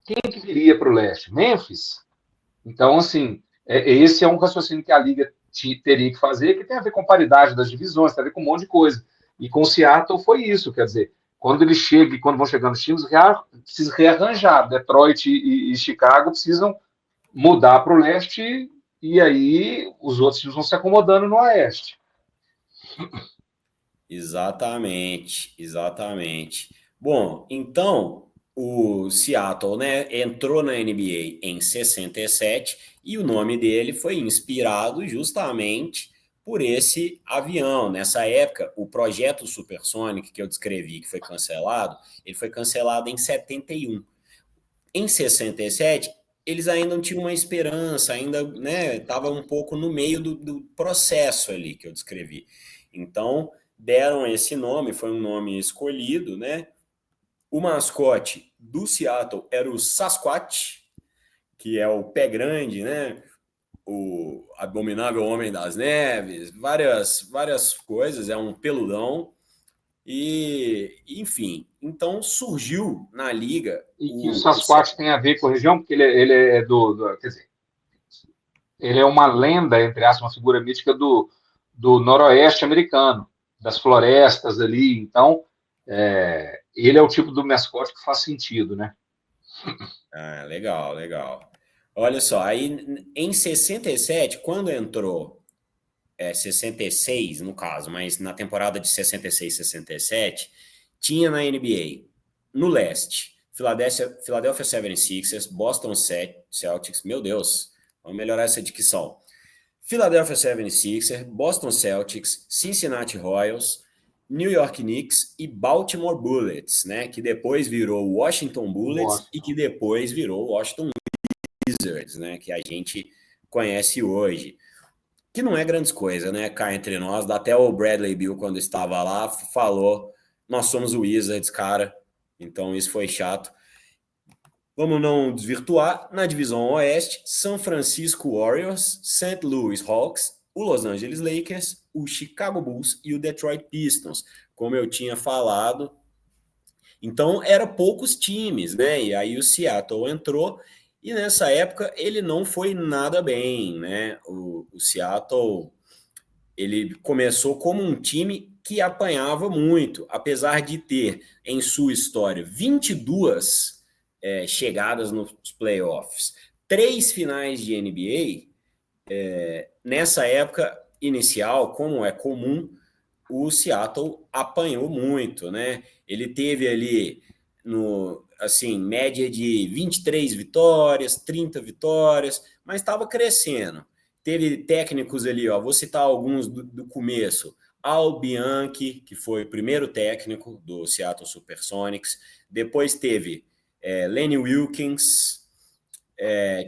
Quem que viria para o leste? Memphis? Então, assim, esse é um raciocínio que a Liga teria que fazer, que tem a ver com paridade das divisões, tem a ver com um monte de coisa. E com o Seattle foi isso, quer dizer, quando ele chega e quando vão chegando os times, precisa rearranjar. Detroit e Chicago precisam mudar para o leste e aí os outros times vão se acomodando no oeste. Exatamente, exatamente. Bom, então o Seattle, né, entrou na NBA em 67 e o nome dele foi inspirado justamente por esse avião. Nessa época, o projeto Supersonic que eu descrevi, que foi cancelado, ele foi cancelado em 71. Em 67, eles ainda não tinham uma esperança, ainda, né, estava um pouco no meio do processo ali que eu descrevi. Então, deram esse nome, foi um nome escolhido, né? O mascote do Seattle era o Sasquatch, que é o pé grande, né? O abominável homem das neves, várias coisas, é um peludão. E, enfim, então surgiu na liga E que o o Sasquatch tem a ver com a região, porque ele é quer dizer, ele é uma lenda, entre aspas, uma figura mítica do noroeste americano, das florestas ali. Então, ele é o tipo do mascote que faz sentido, né? Ah, legal, legal. Olha só, aí em 67, quando entrou 66 no caso, mas na temporada de 66, 67, tinha na NBA, no leste, Philadelphia 76ers, Boston Celtics, meu Deus, vamos melhorar essa dicção. Philadelphia 76ers, Boston Celtics, Cincinnati Royals, New York Knicks e Baltimore Bullets, né? Que depois virou Washington Bullets e que depois virou Washington Wizards, né? Que a gente conhece hoje. Que não é grandes coisas, né? Cá entre nós, até o Bradley Beal, quando estava lá, falou: nós somos o Wizards, cara. Então isso foi chato. Vamos não desvirtuar. Na divisão Oeste, São Francisco Warriors, St. Louis Hawks, o Los Angeles Lakers, o Chicago Bulls e o Detroit Pistons, como eu tinha falado. Então, eram poucos times, né? E aí o Seattle entrou e nessa época ele não foi nada bem, né? O Seattle, ele começou como um time que apanhava muito, apesar de ter em sua história 22 chegadas nos playoffs, 3 finais de NBA. Nessa época inicial, como é comum, o Seattle apanhou muito, né? Ele teve ali no assim, média de 23 vitórias, 30 vitórias, mas estava crescendo. Teve técnicos ali, ó, vou citar alguns do começo. Al Bianchi, que foi o primeiro técnico do Seattle Supersonics. Depois teve Lenny Wilkens.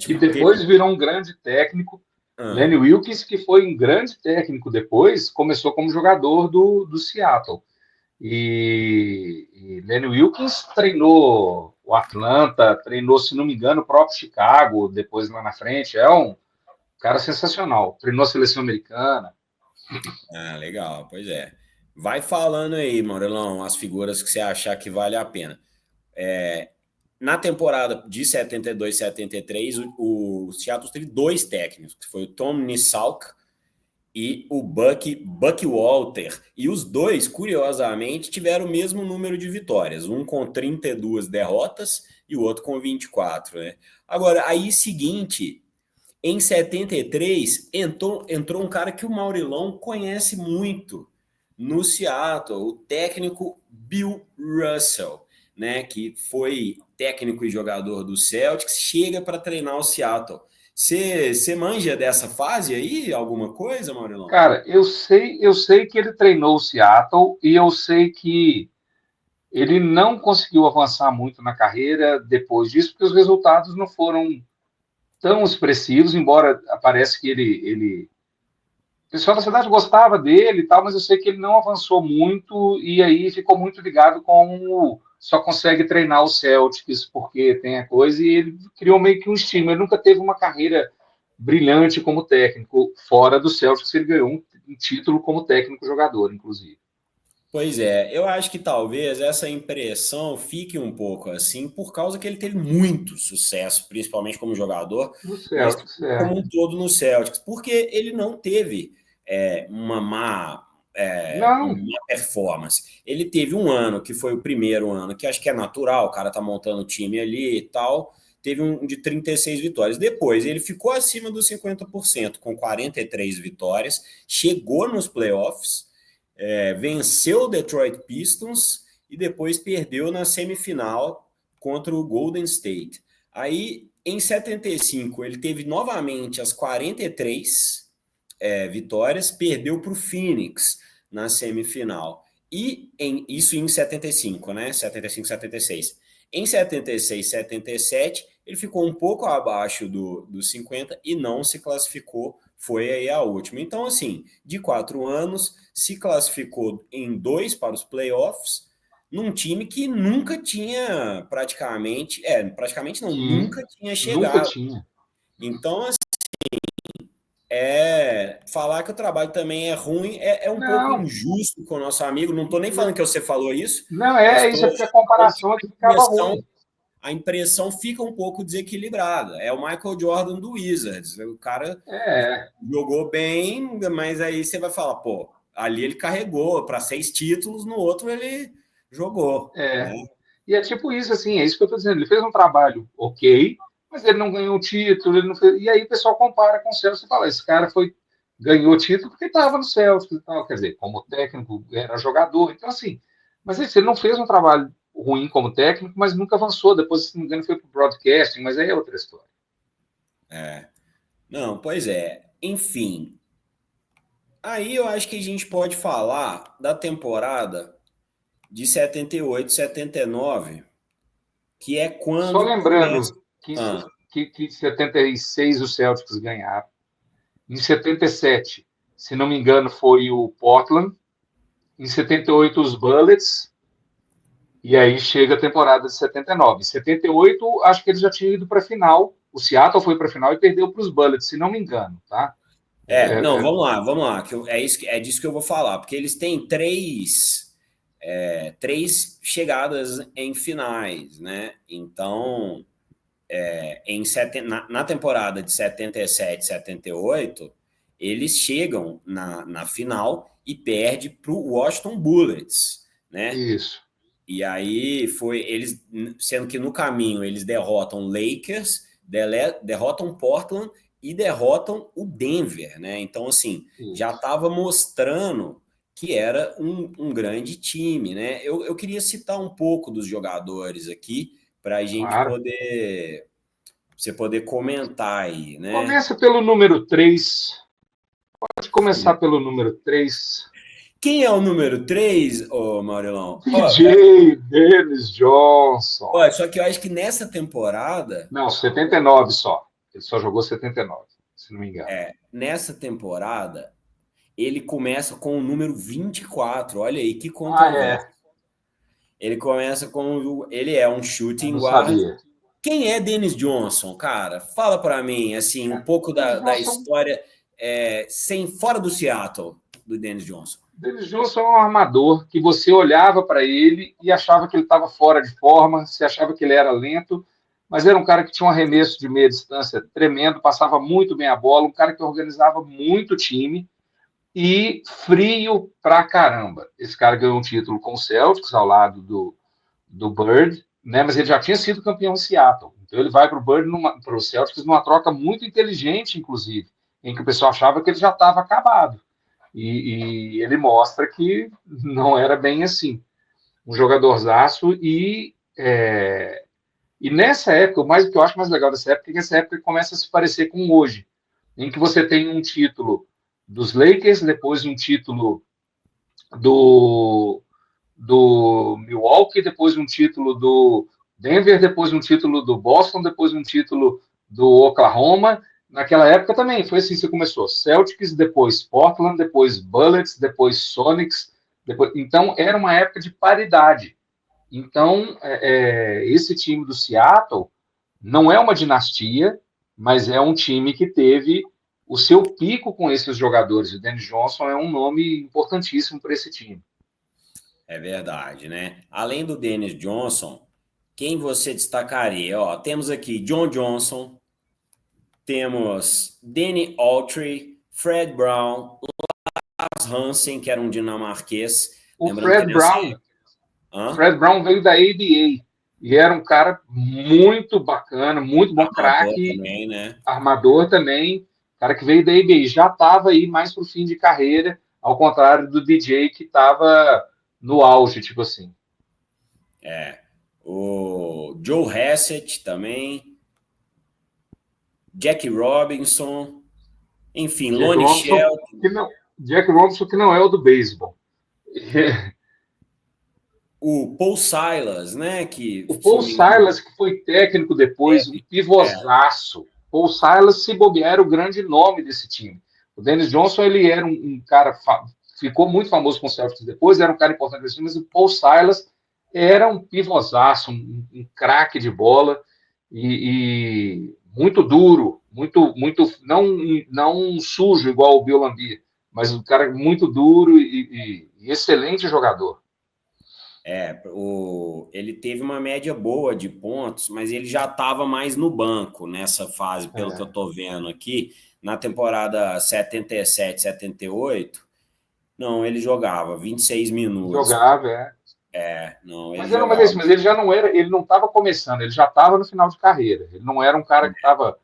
Que depois virou um grande técnico. Lenny Wilkens, que foi um grande técnico depois, começou como jogador do Seattle. E Lenny Wilkens treinou o Atlanta, treinou, se não me engano, o próprio Chicago, depois lá na frente. É um cara sensacional. Treinou a seleção americana. Legal, pois é. Vai falando aí, Maurelão, as figuras que você achar que vale a pena. Na temporada de 72, 73, o Seattle teve dois técnicos, que foi o Tom Nissalk e o Buck Walter. E os dois, curiosamente, tiveram o mesmo número de vitórias, um com 32 derrotas e o outro com 24, né? Agora, aí seguinte, em 73, entrou um cara que o Maurilão conhece muito no Seattle, o técnico Bill Russell, né, que foi técnico e jogador do Celtics, chega para treinar o Seattle. Você manja dessa fase aí, alguma coisa, Maurilão? Cara, eu sei que ele treinou o Seattle e eu sei que ele não conseguiu avançar muito na carreira depois disso, porque os resultados não foram tão expressivos, embora aparece que o pessoal da cidade gostava dele e tal, mas eu sei que ele não avançou muito e aí ficou muito ligado com só consegue treinar o Celtics porque tem a coisa e ele criou meio que um estigma. Ele nunca teve uma carreira brilhante como técnico fora do Celtics. Ele ganhou um título como técnico jogador, inclusive. Pois é, eu acho que talvez essa impressão fique um pouco assim, por causa que ele teve muito sucesso, principalmente como jogador, No mas Celtics, é. como um todo no Celtics, porque ele não teve uma Não, má performance. Ele teve um ano que foi o primeiro ano, que acho que é natural, o cara tá montando o time ali e tal, teve um de 36 vitórias. Depois ele ficou acima dos 50%, com 43 vitórias, chegou nos playoffs, venceu o Detroit Pistons e depois perdeu na semifinal contra o Golden State. Aí, em 75, ele teve novamente as 43 vitórias, perdeu para o Phoenix na semifinal. Isso em 75, né? 75, 76. Em 76, 77, ele ficou um pouco abaixo dos 50 e não se classificou, foi aí a última. Então, assim, de 4 anos, se classificou em dois para os playoffs, num time que nunca tinha praticamente não, sim, nunca tinha nunca chegado. tinha. Então, assim, falar que o trabalho também é ruim é um pouco Não, injusto com o nosso amigo. Não estou nem falando que você falou isso, não mas é isso, é estou porque a falando que comparação aqui ficava ruim. a impressão fica um pouco desequilibrada. É o Michael Jordan do Wizards. O cara É, jogou bem, mas aí você vai falar, pô, ali ele carregou para 6 títulos, no outro ele jogou, né? é. E é tipo isso, assim, é isso que eu estou dizendo. Ele fez um trabalho ok, mas ele não ganhou o título, ele não fez... E aí o pessoal compara com o Celtics e fala, esse cara ganhou o título porque estava no Celtics e tal, quer dizer, como técnico, era jogador, então assim, mas ele não fez um trabalho ruim como técnico, mas nunca avançou, depois, se não me engano, foi para o broadcasting, mas aí é outra história. Não, pois é. Enfim, aí eu acho que a gente pode falar da temporada de 78, 79, que é Só quando começa. lembrando que, Ah, que em 76 os Celtics ganharam, em 77, se não me engano, foi o Portland, em 78 os Bullets, e aí chega a temporada de 79. Em 78, acho que eles já tinham ido para a final. O Seattle foi para a final e perdeu para os Bullets, se não me engano, tá? não, É, é, vamos lá, é disso que eu vou falar, porque eles têm três chegadas em finais, né? Então, na temporada de 77, 78, eles chegam na final e perde para o Washington Bullets, né? isso. E aí foi sendo que no caminho eles derrotam Lakers, derrotam Portland e derrotam o Denver, né? Então, assim, já estava mostrando que era um grande time, né? Eu queria citar um pouco dos jogadores aqui para a gente Claro. poder, você poder comentar aí, né? Começa pelo número 3. Pode começar pelo número 3. Quem é o número 3, ô Maurilão? DJ Dennis Johnson. Só que eu acho que nessa temporada, Não, 79 só. Ele só jogou 79, se não me engano. nessa temporada, ele começa com o número 24. Olha aí, que Ah, é. controvérsia. Ele começa com. Ele é um Eu shooting não guard. sabia. Quem é Dennis Johnson, cara? Fala para mim, assim, um pouco Dennis da Johnson, história sem fora do Seattle, do Dennis Johnson. Dennis Johnson é um armador que você olhava para ele e achava que ele estava fora de forma, você achava que ele era lento, mas era um cara que tinha um arremesso de meia distância tremendo, passava muito bem a bola, um cara que organizava muito o time e frio pra caramba. Esse cara ganhou um título com o Celtics ao lado do Bird, né? Mas ele já tinha sido campeão em Seattle. Então ele vai para o Celtics numa troca muito inteligente, inclusive, em que o pessoal achava que ele já estava acabado. E ele mostra que não era bem assim. Um jogadorzaço e nessa época, o que eu acho mais legal dessa época é que essa época começa a se parecer com hoje, em que você tem um título dos Lakers, depois um título do, do Milwaukee, depois um título do Denver, depois um título do Boston, depois um título do Oklahoma. Naquela época também foi assim: você começou Celtics, depois Portland, depois Bullets, depois Sonics. Então era uma época de paridade. Então esse time do Seattle não é uma dinastia, mas é um time que teve o seu pico com esses jogadores. O Dennis Johnson é um nome importantíssimo para esse time. É verdade, né? Além do Dennis Johnson, quem você destacaria? Ó, temos aqui John Johnson, temos Danny Autry, Fred Brown, Lars Hansen, que era um dinamarquês. O Lembrando que Fred nessa Brown, época. Hã? Fred Brown veio da ABA e era um cara muito bacana, muito bom Armador craque, também, né? armador também, cara que veio da ABA, já estava aí mais pro fim de carreira, ao contrário do DJ que estava no auge, tipo assim. O Joe Hassett também, Jack Robinson, enfim, Jack Lonnie Robinson, Shelton, Jack Robinson que não é o do beisebol. o Paul Silas, né? Que, O se Paul não me engano, Silas, que foi técnico depois, um é, pivôzaço. Paul Silas, se bobear, era o grande nome desse time. O Dennis Johnson, ele era um cara, ficou muito famoso com o Celtics depois, era um cara importante nesse time, mas o Paul Silas era um pivôzaço, um craque de bola e muito duro, muito não sujo igual o Bill Laimbeer, mas um cara muito duro e excelente jogador. ele teve uma média boa de pontos, mas ele já estava mais no banco nessa fase, pelo que eu É, estou vendo aqui. Na temporada 77, 78, não, ele jogava 26 minutos. jogava, é. Não, ele Mas jogava. mas ele já não era, ele não estava começando, ele já estava no final de carreira. Ele não era um cara que estava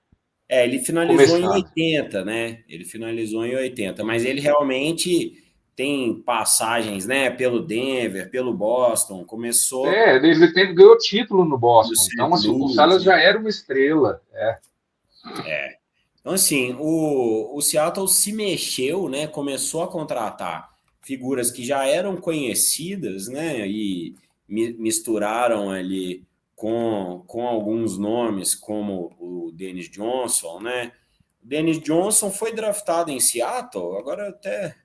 Ele finalizou em começando. 80, né? Ele finalizou em 80, mas ele realmente tem passagens, né? Pelo Denver, pelo Boston, começou Ele ganhou título no no Boston. Então, St. assim, o Paul Louis, Silas né? já era uma estrela. Então, assim, o Seattle se mexeu, né? Começou a contratar figuras que já eram conhecidas, né? E misturaram ali com alguns nomes, como o Dennis Johnson, né? O Dennis Johnson foi draftado em Seattle, agora até.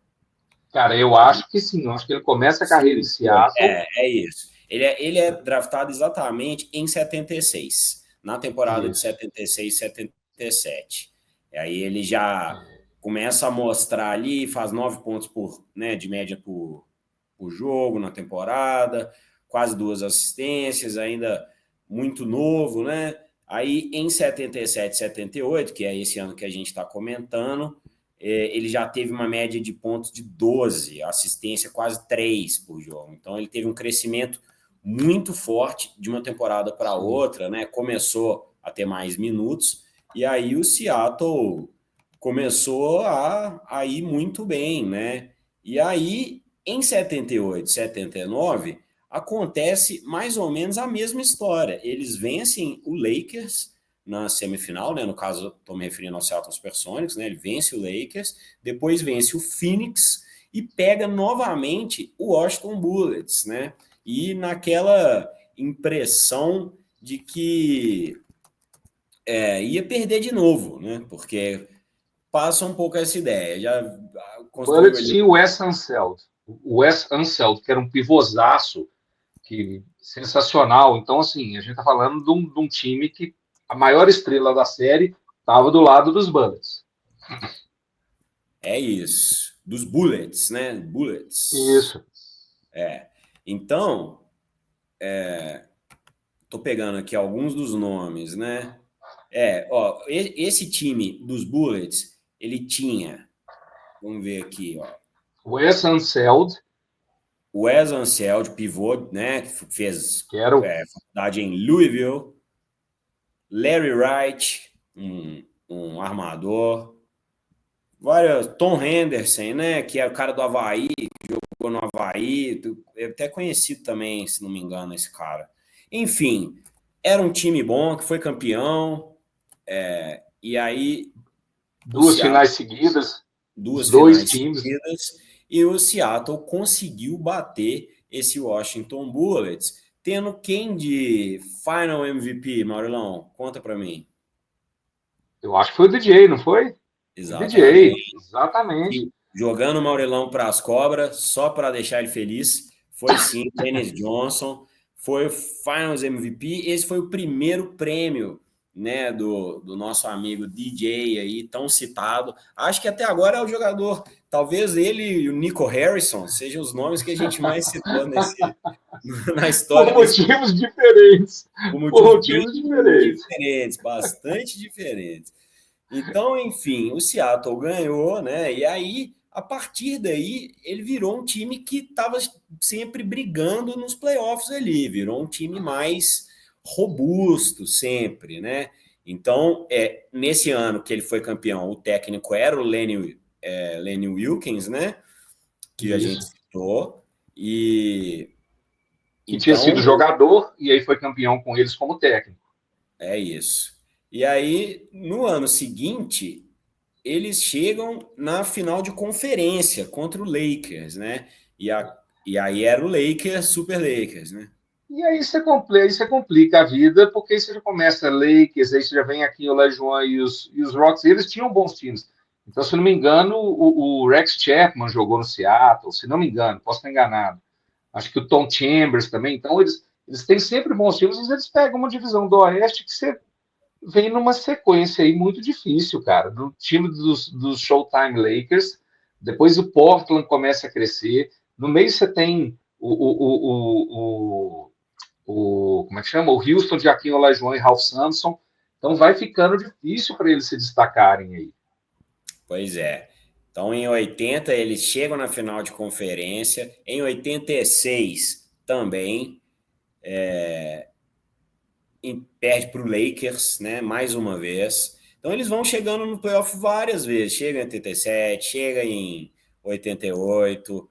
Cara, eu acho que sim. Eu acho que ele começa a carreira em Sim, foi. Seattle. É isso. Ele é draftado exatamente em 76, na temporada de Isso. 76, 77. E aí ele já começa a mostrar ali, faz 9 pontos né, de média por jogo na temporada, quase 2 assistências, ainda muito novo, né? Aí em 77, 78, que é esse ano que a gente está comentando, ele já teve uma média de pontos de 12, assistência quase 3 por jogo. Então ele teve um crescimento muito forte de uma temporada para Sim. outra, né? Começou a ter mais minutos E aí o Seattle começou a ir muito bem, né? E aí, em 78, 79, acontece mais ou menos a mesma história. Eles vencem o Lakers na semifinal, né? No caso, estou me referindo ao Seattle Supersonics, né? Ele vence o Lakers, depois vence o Phoenix e pega novamente o Washington Bullets, né? E naquela impressão de que ia perder de novo, né? Porque passa um pouco essa ideia. Já construiu Bullets ali. tinha o Wes Unseld, que era um pivôzaço, que sensacional. Então, assim, a gente está falando de um time que a maior estrela da série estava do lado dos Bullets. É isso. Dos Bullets, né? Bullets. Isso. Então, tô pegando aqui alguns dos nomes, né? Ó, esse time dos Bullets, ele tinha, vamos ver aqui, ó. Wes Unseld, O Wes Unseld, pivô, né? Que fez que era o faculdade em Louisville. Larry Wright, um armador. Tom Henderson, né? Que era o cara do Havaí, que jogou no Havaí. É até conhecido também, se não me engano, esse cara. Enfim, era um time bom, que foi campeão. E aí, o duas Seattle, finais seguidas, os duas dois finais times. seguidas. E o Seattle conseguiu bater esse Washington Bullets, tendo quem de Final MVP, Maurilão? Conta pra mim. Eu acho que foi o DJ, não foi? O DJ, Exatamente. exatamente. E jogando o Maurelão para as cobras, só para deixar ele feliz. Foi sim, Dennis Johnson, foi o Finals MVP. Esse foi o primeiro prêmio, né, do nosso amigo DJ aí, tão citado. Acho que até agora é o jogador, talvez ele e o Nico Harrison sejam os nomes que a gente mais citou na Por história desse, motivos diferentes. por Por motivos bem motivos diferentes. diferentes, bastante diferentes. Então, enfim, o Seattle ganhou, né? E aí, a partir daí, ele virou um time que estava sempre brigando nos playoffs ali, virou um time mais robusto sempre, né? Então, nesse ano que ele foi campeão, o técnico era o Lenny Wilkens, né? Que a gente Isso. citou. E Que tinha sido então jogador e aí foi campeão com eles como técnico. é isso. E aí, no ano seguinte, eles chegam na final de conferência contra o Lakers, né? E aí era o Lakers, Super Lakers, né? E aí você complica a vida, porque aí você já começa Lakers, aí você já vem aqui o Olajuwon e os Rockets, e eles tinham bons times. Então, se não me engano, o Rex Chapman jogou no Seattle, se não me engano, posso estar enganado. Acho que o Tom Chambers também. Então, eles têm sempre bons times, mas eles pegam uma divisão do Oeste que você vem numa sequência aí muito difícil, cara. Do time dos Showtime Lakers, depois o Portland começa a crescer. No meio você tem como é que chama? O Houston de Akin Olajuwon e Ralph Sampson. Então vai ficando difícil para eles se destacarem aí. Pois é. Então, em 80, eles chegam na final de conferência. Em 86, também. Perde para o Lakers, né? Mais uma vez. Então, eles vão chegando no playoff várias vezes. Chega em 87, chega em 88.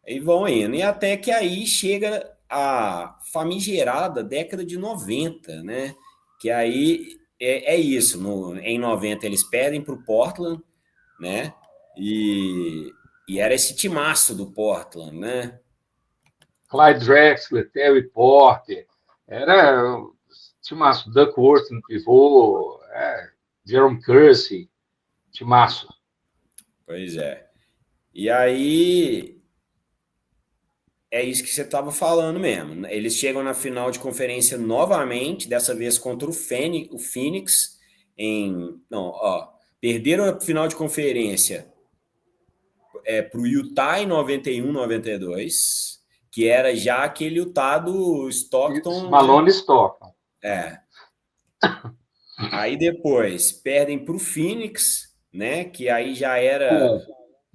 E vão indo. E até que aí chega a famigerada década de 90, né? Que aí é isso. Em 90 eles perdem para o Portland, né? E era esse timaço do Portland, né? Clyde Drexler, Terry Porter, era timaço. Duckworth no pivô, Jerome Kersey, timaço. Pois é. E aí é isso que você estava falando mesmo. Eles chegam na final de conferência novamente, dessa vez contra o Phoenix, não, ó, perderam a final de conferência para o Utah em 91, 92, que era já aquele Utah do Stockton, né? Malone Stockton. É. Aí depois perdem para o Phoenix, né? Que aí já era Com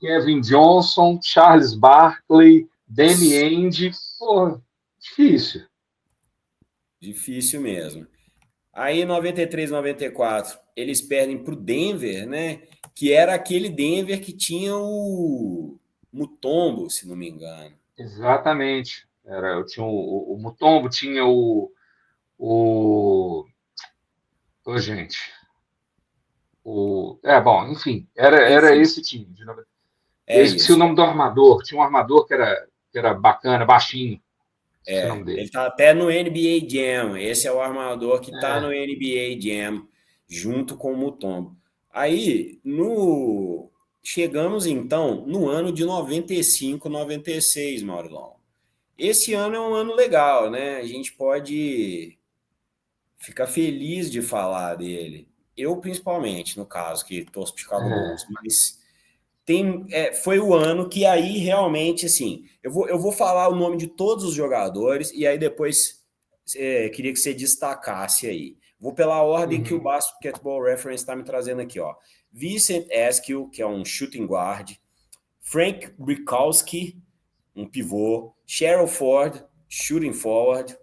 Kevin Johnson, Charles Barkley, Danny Ainge. Pô, difícil. difícil mesmo. Aí, 93, 94, eles perdem para o Denver, né? Que era aquele Denver que tinha o Mutombo, se não me engano. Exatamente. Eu tinha o Mutombo, tinha o, ô, gente, bom, enfim, era Enfim, esse time. Eu é esqueci o isso. nome do armador. Tinha um armador que era bacana, baixinho. Esqueci o nome Ele dele. está até no NBA Jam. Esse é o armador que está no É, NBA Jam, junto com o Mutombo. Aí, no... chegamos então no ano de 95, 96, Maurilão. Esse ano é um ano legal, né? A gente pode ficar feliz de falar dele. Eu, principalmente, no caso, que torço para Chicago Bulls, é, mas foi o ano que aí realmente, assim, eu vou falar o nome de todos os jogadores e aí depois queria que você destacasse aí. Vou pela ordem que o uhum. Basketball Reference está me trazendo aqui, ó. Vincent Askew, que é um shooting guard. Frank Brickowski, um pivô. Cheryl Ford, shooting forward,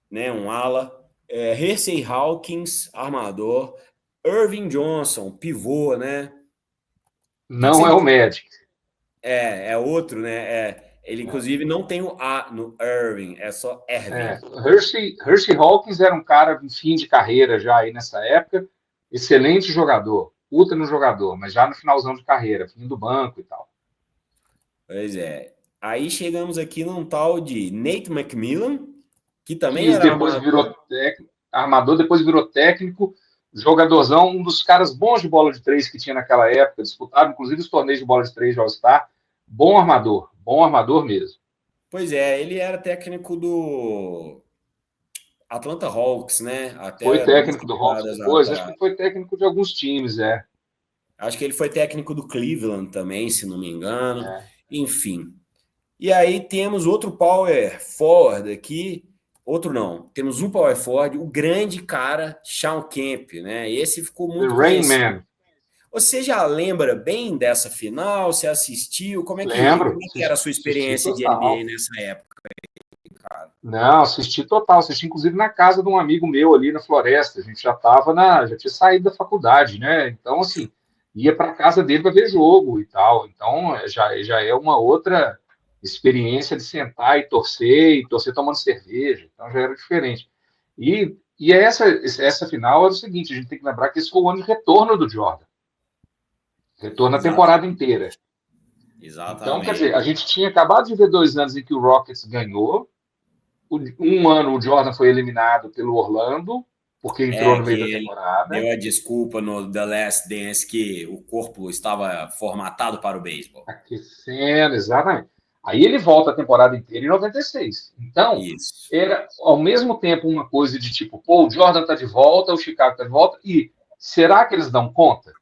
né, um ala. Hersey Hawkins, armador. Irving Johnson, pivô, né? Que Não você é o me Magic. É outro, né? Ele, inclusive, não tem o A no Irving, é só Erving. Hershey Hawkins era um cara em fim de carreira já aí nessa época, excelente jogador, ultra no jogador, mas já no finalzão de carreira, fim do banco e tal. Pois é. Aí chegamos aqui num tal de Nate McMillan, que também Que era depois armador. virou armador, depois virou técnico, jogadorzão, um dos caras bons de bola de três que tinha naquela época, disputava inclusive os torneios de bola de três de All-Star. Bom armador mesmo. Pois é, ele era técnico do Atlanta Hawks, né? Foi Até duas técnico do Hawks temporadas depois, acho que atrás. foi técnico de alguns times, é. Acho que ele foi técnico do Cleveland também, se não me engano. É. Enfim. E aí temos outro power forward aqui, outro não. Temos um power forward, o grande cara Shawn Kemp, né? Esse ficou The muito Rain conhecido. Man. Você já lembra bem dessa final? Você assistiu? Lembro, Como é que era a sua assisti experiência de NBA total. nessa época, cara? Não, assisti total. Assisti inclusive na casa de um amigo meu ali na Floresta. A gente já tinha saído da faculdade, né? Então, assim, ia para casa dele para ver jogo e tal. Então, já é uma outra experiência de sentar e torcer tomando cerveja. Então, já era diferente. E essa final era o seguinte: a gente tem que lembrar que esse foi o ano de retorno do Jordan, retorno à temporada Exatamente. inteira. Então, quer dizer, a Exatamente. gente tinha acabado de ver 2 anos em que o Rockets ganhou. Um ano o Jordan foi eliminado pelo Orlando, porque entrou no meio Que da ele temporada. deu a desculpa no The Last Dance que o corpo estava formatado para o beisebol. Aquecendo, exatamente. Aí ele volta a temporada inteira em 96. Então, Isso. era ao mesmo tempo uma coisa de tipo, pô, o Jordan tá de volta, o Chicago tá de volta, e será que eles dão conta?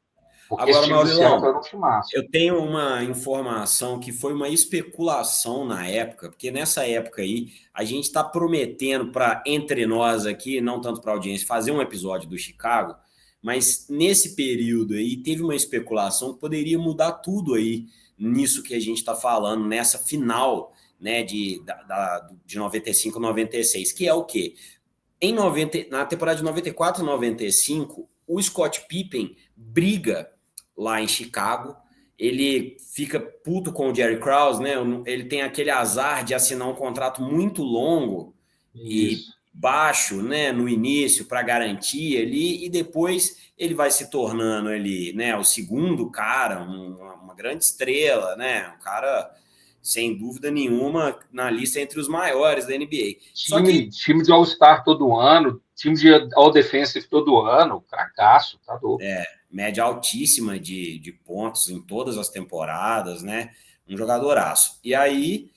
Porque esse Agora, time do Seattle Maurilão, era um timaço. eu tenho uma informação que foi uma especulação na época, porque nessa época aí a gente está prometendo para entre nós aqui, não tanto para a audiência, fazer um episódio do Chicago, mas nesse período aí teve uma especulação que poderia mudar tudo aí nisso que a gente está falando, nessa final, né, de 95 96, que é o quê? Na temporada de 94 95, o Scott Pippen briga lá em Chicago. Ele fica puto com o Jerry Krause, né? Ele tem aquele azar de assinar um contrato muito longo e Isso. baixo, né, no início para garantir ali e depois ele vai se tornando ali, né, o segundo cara, uma grande estrela, né, um cara sem dúvida nenhuma na lista entre os maiores da NBA. Só que Time de All-Star todo ano, time de All-Defensive todo ano, fracasso, tá louco. média altíssima de pontos em todas as temporadas, né? Um jogadoraço. E aí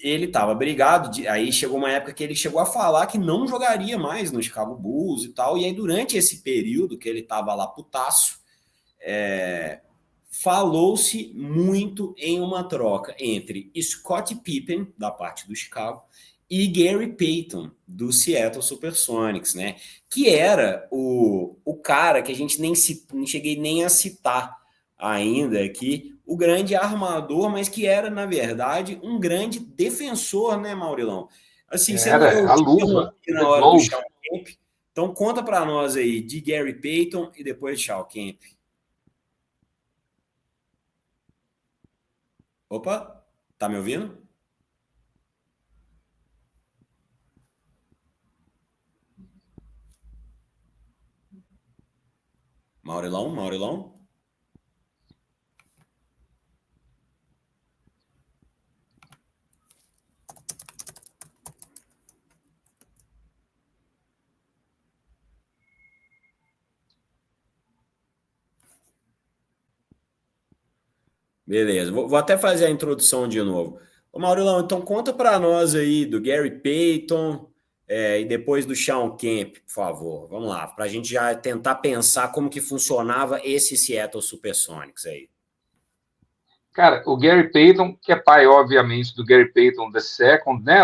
ele estava brigado, aí chegou uma época que ele chegou a falar que não jogaria mais no Chicago Bulls e tal, e aí durante esse período que ele estava lá putaço, falou-se muito em uma troca entre Scott Pippen, da parte do Chicago, e Gary Payton, do Seattle Supersonics, né? Que era o cara que a gente nem cheguei nem a citar ainda aqui, o grande armador, mas que era, na verdade, um grande defensor, né, Maurilão? Assim, Era eu a te luva, interrompi The na hora do Glove. Shawn Kemp, Então, conta para nós aí de Gary Payton e depois de Shawn Kemp. Opa, tá me ouvindo? Maurilão? Beleza, vou até fazer a introdução de novo. Ô Maurilão, então conta para nós aí do Gary Payton e depois do Shawn Kemp, por favor. Vamos lá, para a gente já tentar pensar como que funcionava esse Seattle Supersonics aí. Cara, o Gary Payton, que é pai, obviamente, do Gary Payton II, né,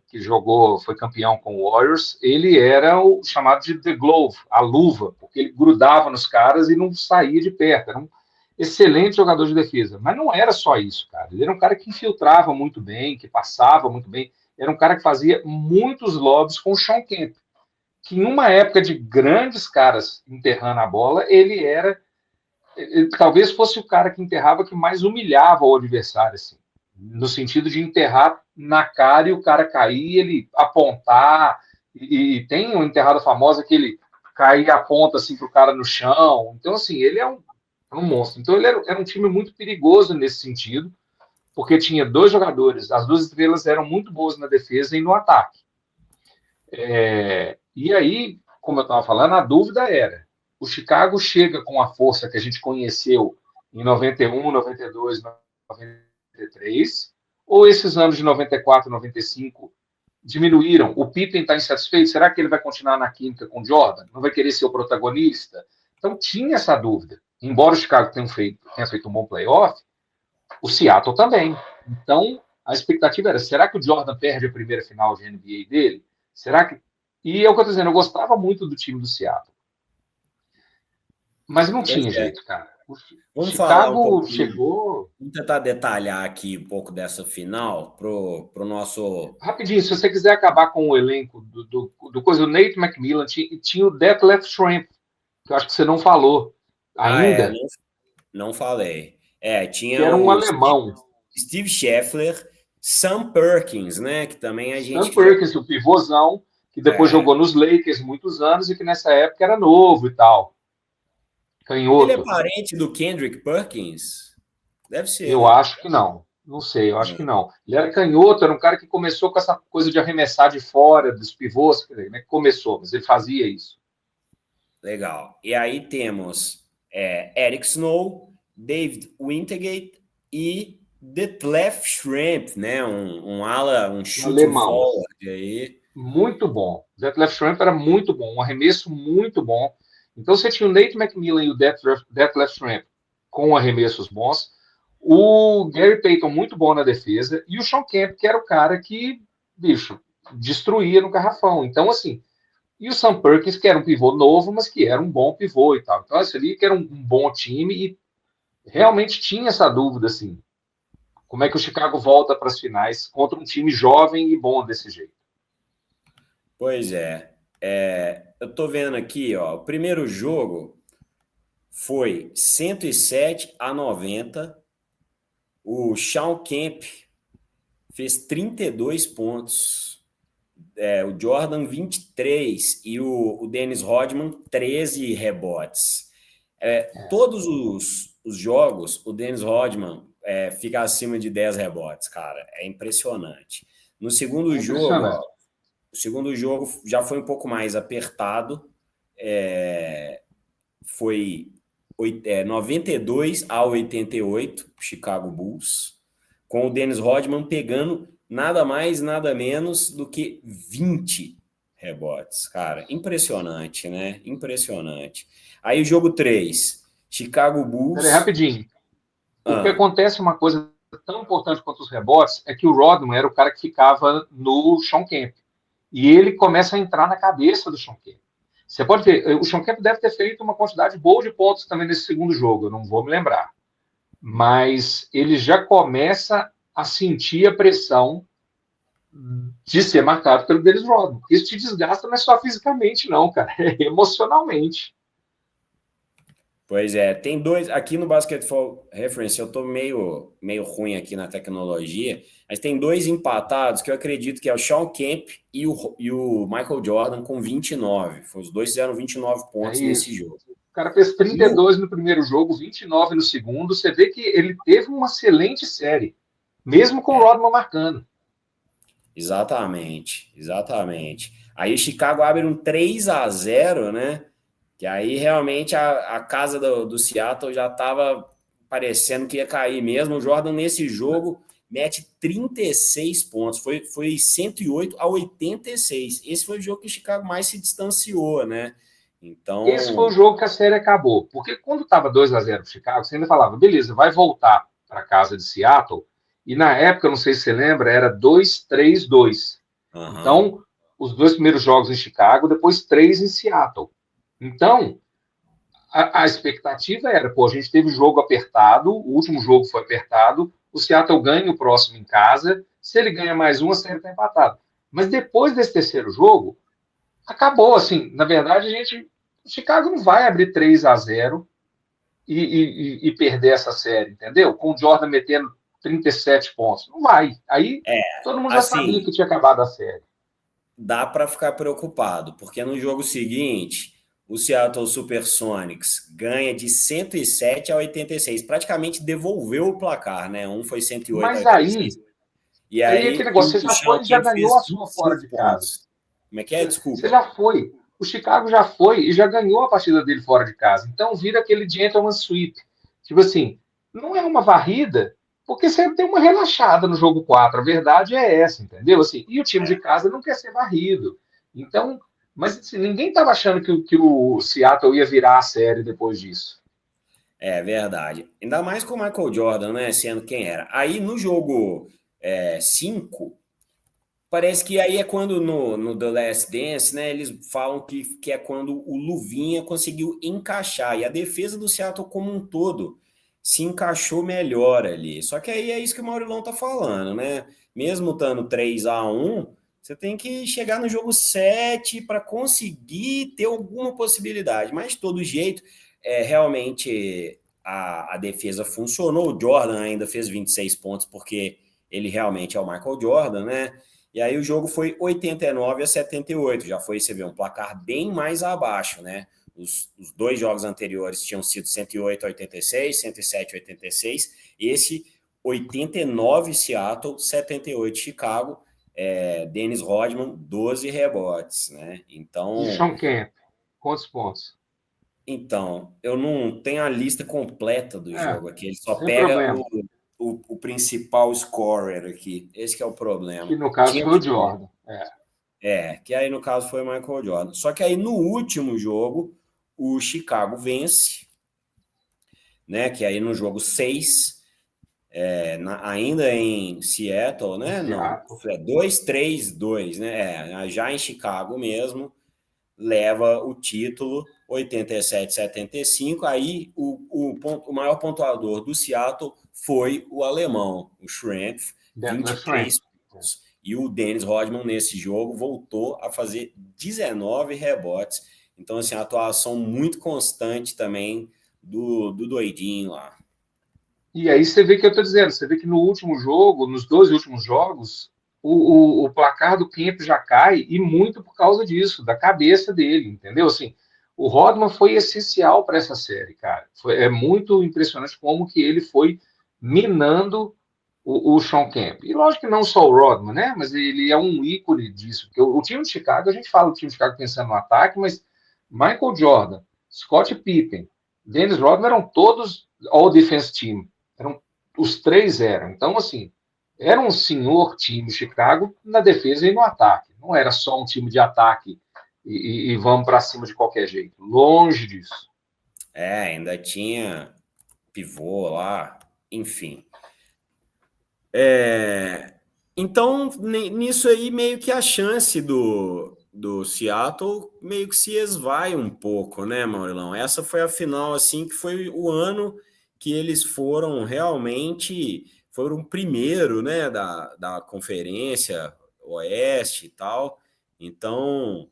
que jogou, foi campeão com o Warriors, ele era o chamado de The Glove, a luva, porque ele grudava nos caras e não saía de perto. Era um excelente jogador de defesa. Mas não era só isso, cara. Ele era um cara que infiltrava muito bem, que passava muito bem. Era um cara que fazia muitos lobbies com o Shawn Kemp, que em uma época de grandes caras enterrando a bola, ele talvez fosse o cara que enterrava que mais humilhava o adversário, assim, no sentido de enterrar na cara e o cara cair, ele apontar, e tem uma enterrada famosa que ele caía e aponta assim para o cara no chão. Então, assim, ele é um monstro. Então, ele era um time muito perigoso nesse sentido, porque tinha dois jogadores, as duas estrelas eram muito boas na defesa e no ataque. E aí, como eu estava falando, a dúvida era: o Chicago chega com a força que a gente conheceu em 91, 92, 93, ou esses anos de 94, 95 diminuíram? O Pippen está insatisfeito? Será que ele vai continuar na química com o Jordan? Não vai querer ser o protagonista? Então tinha essa dúvida. Embora o Chicago tenha feito um bom playoff, o Seattle também. Então a expectativa era: será que o Jordan perde a primeira final de NBA dele? Será que. E é o que eu estou dizendo, eu gostava muito do time do Seattle. Mas não tinha jeito, cara. O Chicago chegou. Vamos tentar detalhar aqui um pouco dessa final pro nosso. Rapidinho, se você quiser acabar com o elenco do coisa, o Nate McMillan tinha o Detlef Schrempf, que eu acho que você não falou ainda. Não falei. Tinha que era um alemão. Steve Scheffler, Sam Perkins, né? Que também a gente. Sam Perkins, o pivôzão, que depois jogou nos Lakers muitos anos e que nessa época era novo e tal. Canhoto. Ele é parente do Kendrick Perkins? Deve ser. Eu acho que não. Não sei, eu acho que não. Ele era canhoto, era um cara que começou com essa coisa de arremessar de fora dos pivôs, né? Começou, mas ele fazia isso. Legal. E aí temos Eric Snow, David Wintergate e Detlef Schrempf, né? Um ala, um shooting forward aí. Muito bom. Detlef Schrempf era muito bom, um arremesso muito bom. Então você tinha o Nate McMillan e o Detlef Schrempf com arremessos bons, o Gary Payton muito bom na defesa e o Shawn Kemp, que era o cara que, bicho, destruía no garrafão. Então, assim, e o Sam Perkins, que era um pivô novo, mas que era um bom pivô e tal. Então, esse ali que era um bom time e realmente tinha essa dúvida, assim, como é que o Chicago volta para as finais contra um time jovem e bom desse jeito. Pois é. Eu tô vendo aqui, ó, o primeiro jogo foi 107-90. O Shawn Kemp fez 32 pontos. O Jordan, 23. E o Dennis Rodman, 13 rebotes. Todos os jogos, o Dennis Rodman fica acima de 10 rebotes, cara. É impressionante. No segundo jogo, ó, o segundo jogo já foi um pouco mais apertado. Foi 92-88, Chicago Bulls, com o Dennis Rodman pegando nada mais, nada menos do que 20 rebotes. Cara, impressionante, né? Impressionante. Aí o jogo 3, Chicago Bulls... Peraí, rapidinho. O que acontece, uma coisa tão importante quanto os rebotes, é que o Rodman era o cara que ficava no Shawn Kemp. E ele começa a entrar na cabeça do Shawn Kemp. Você pode ver, o Shawn Kemp deve ter feito uma quantidade boa de pontos também nesse segundo jogo, eu não vou me lembrar. Mas ele já começa a sentir a pressão de ser marcado pelo Dennis Rodman. Porque isso te desgasta não é só fisicamente, não, cara, é emocionalmente. Pois é, tem dois. Aqui no Basketball Reference, eu tô meio ruim aqui na tecnologia, mas tem dois empatados que eu acredito que é o Shawn Kemp e o Michael Jordan com 29. Os dois fizeram 29 É pontos nesse isso. jogo. O cara fez E o, 32 no primeiro jogo, 29 no segundo. Você vê que ele teve uma excelente série, mesmo com o Rodman marcando. exatamente, exatamente. Aí o Chicago abre um 3-0, né? Que aí realmente a casa do Seattle já estava parecendo que ia cair mesmo. O Jordan, nesse jogo, mete 36 pontos. Foi 108-86. Esse foi o jogo que o Chicago mais se distanciou, né? Esse foi o Então, jogo que a série acabou. Porque quando estava 2-0 para Chicago, você ainda falava, beleza, vai voltar para casa de Seattle. E na época, não sei se você lembra, era 2-3-2. aham, Então, os dois primeiros jogos em Chicago, depois três em Seattle. Então, a expectativa era, pô, a gente teve jogo apertado, o último jogo foi apertado, o Seattle ganha o próximo em casa, se ele ganha mais um, a série está empatada. Mas depois desse terceiro jogo, acabou, assim, na verdade, o Chicago não vai abrir 3-0 e perder essa série, entendeu? Com o Jordan metendo 37 pontos. Não vai. Aí todo mundo já sabia assim, que tinha acabado a série. dá para ficar preocupado, porque no jogo seguinte, o Seattle Supersonics ganha de 107-86, praticamente devolveu o placar, né? Um foi 108 a Mas 86. aí, E aí aquele aí negócio, o, você o já Sean foi e já Kemp ganhou fez a sua fora 25 de casa. pontos. Como é que é? Você Desculpa. já foi. O Chicago já foi e já ganhou a partida dele fora de casa. Então vira aquele gentleman sweep. Tipo assim, não é uma varrida, porque você tem uma relaxada no jogo 4. A verdade é essa, entendeu? Assim, e o time de casa não quer ser varrido. Então, mas assim, ninguém estava achando que o Seattle ia virar a série depois disso. É verdade. Ainda mais com o Michael Jordan, né? Sendo quem era. Aí no jogo 5, parece que aí é quando no The Last Dance, né? Eles falam que é quando o Luvinha conseguiu encaixar. E a defesa do Seattle como um todo se encaixou melhor ali. Só que aí é isso que o Maurilão tá falando, né? Mesmo estando 3-1, você tem que chegar no jogo 7 para conseguir ter alguma possibilidade. Mas de todo jeito, realmente a defesa funcionou. O Jordan ainda fez 26 pontos, porque ele realmente é o Michael Jordan, né? E aí o jogo foi 89-78. Já foi, você vê, um placar bem mais abaixo, né? Os dois jogos anteriores tinham sido 108-86, 107-86. Esse 89 Seattle, 78 Chicago. Dennis Rodman, 12 rebotes, né? E Então, Sean Kemp, quantos pontos? eu não tenho a lista completa do É, jogo aqui. Ele só sem pega problema. o principal scorer aqui. Esse que é o problema. Que no caso Tinha foi o que ter. Jordan. Que aí no caso foi o Michael Jordan. Só que aí no último jogo, o Chicago vence, né? Que aí no jogo 6, ainda em Seattle, Em né? Não, Seattle. é 2-3-2, né? Já em Chicago mesmo, leva o título 87-75. Aí o maior pontuador do Seattle foi o alemão, o Schrempf, Detlef Schrempf. 23 pontos. E o Dennis Rodman, nesse jogo, voltou a fazer 19 rebotes. Então, assim, a atuação muito constante também do doidinho lá. E aí você vê que eu estou dizendo, você vê que no último jogo, nos dois últimos jogos, o placar do Kemp já cai, e muito por causa disso, da cabeça dele, entendeu? Assim, o Rodman foi essencial para essa série, cara. É muito impressionante como que ele foi minando o Sean Kemp. E lógico que não só o Rodman, né? Mas ele é um ícone disso. Porque o time de Chicago, a gente fala do time de Chicago pensando no ataque, mas Michael Jordan, Scott Pippen, Dennis Rodman eram todos All Defense Team. Eram, os três eram. Então, assim, era um senhor time Chicago na defesa e no ataque. Não era só um time de ataque e vamos para cima de qualquer jeito. Longe disso. Ainda tinha pivô lá, enfim. Então, nisso aí, meio que a chance do Seattle meio que se esvai um pouco, né, Maurilão? Essa foi a final, assim, que foi o ano que eles foram realmente, foram o primeiro, né, da conferência, Oeste e tal. Então,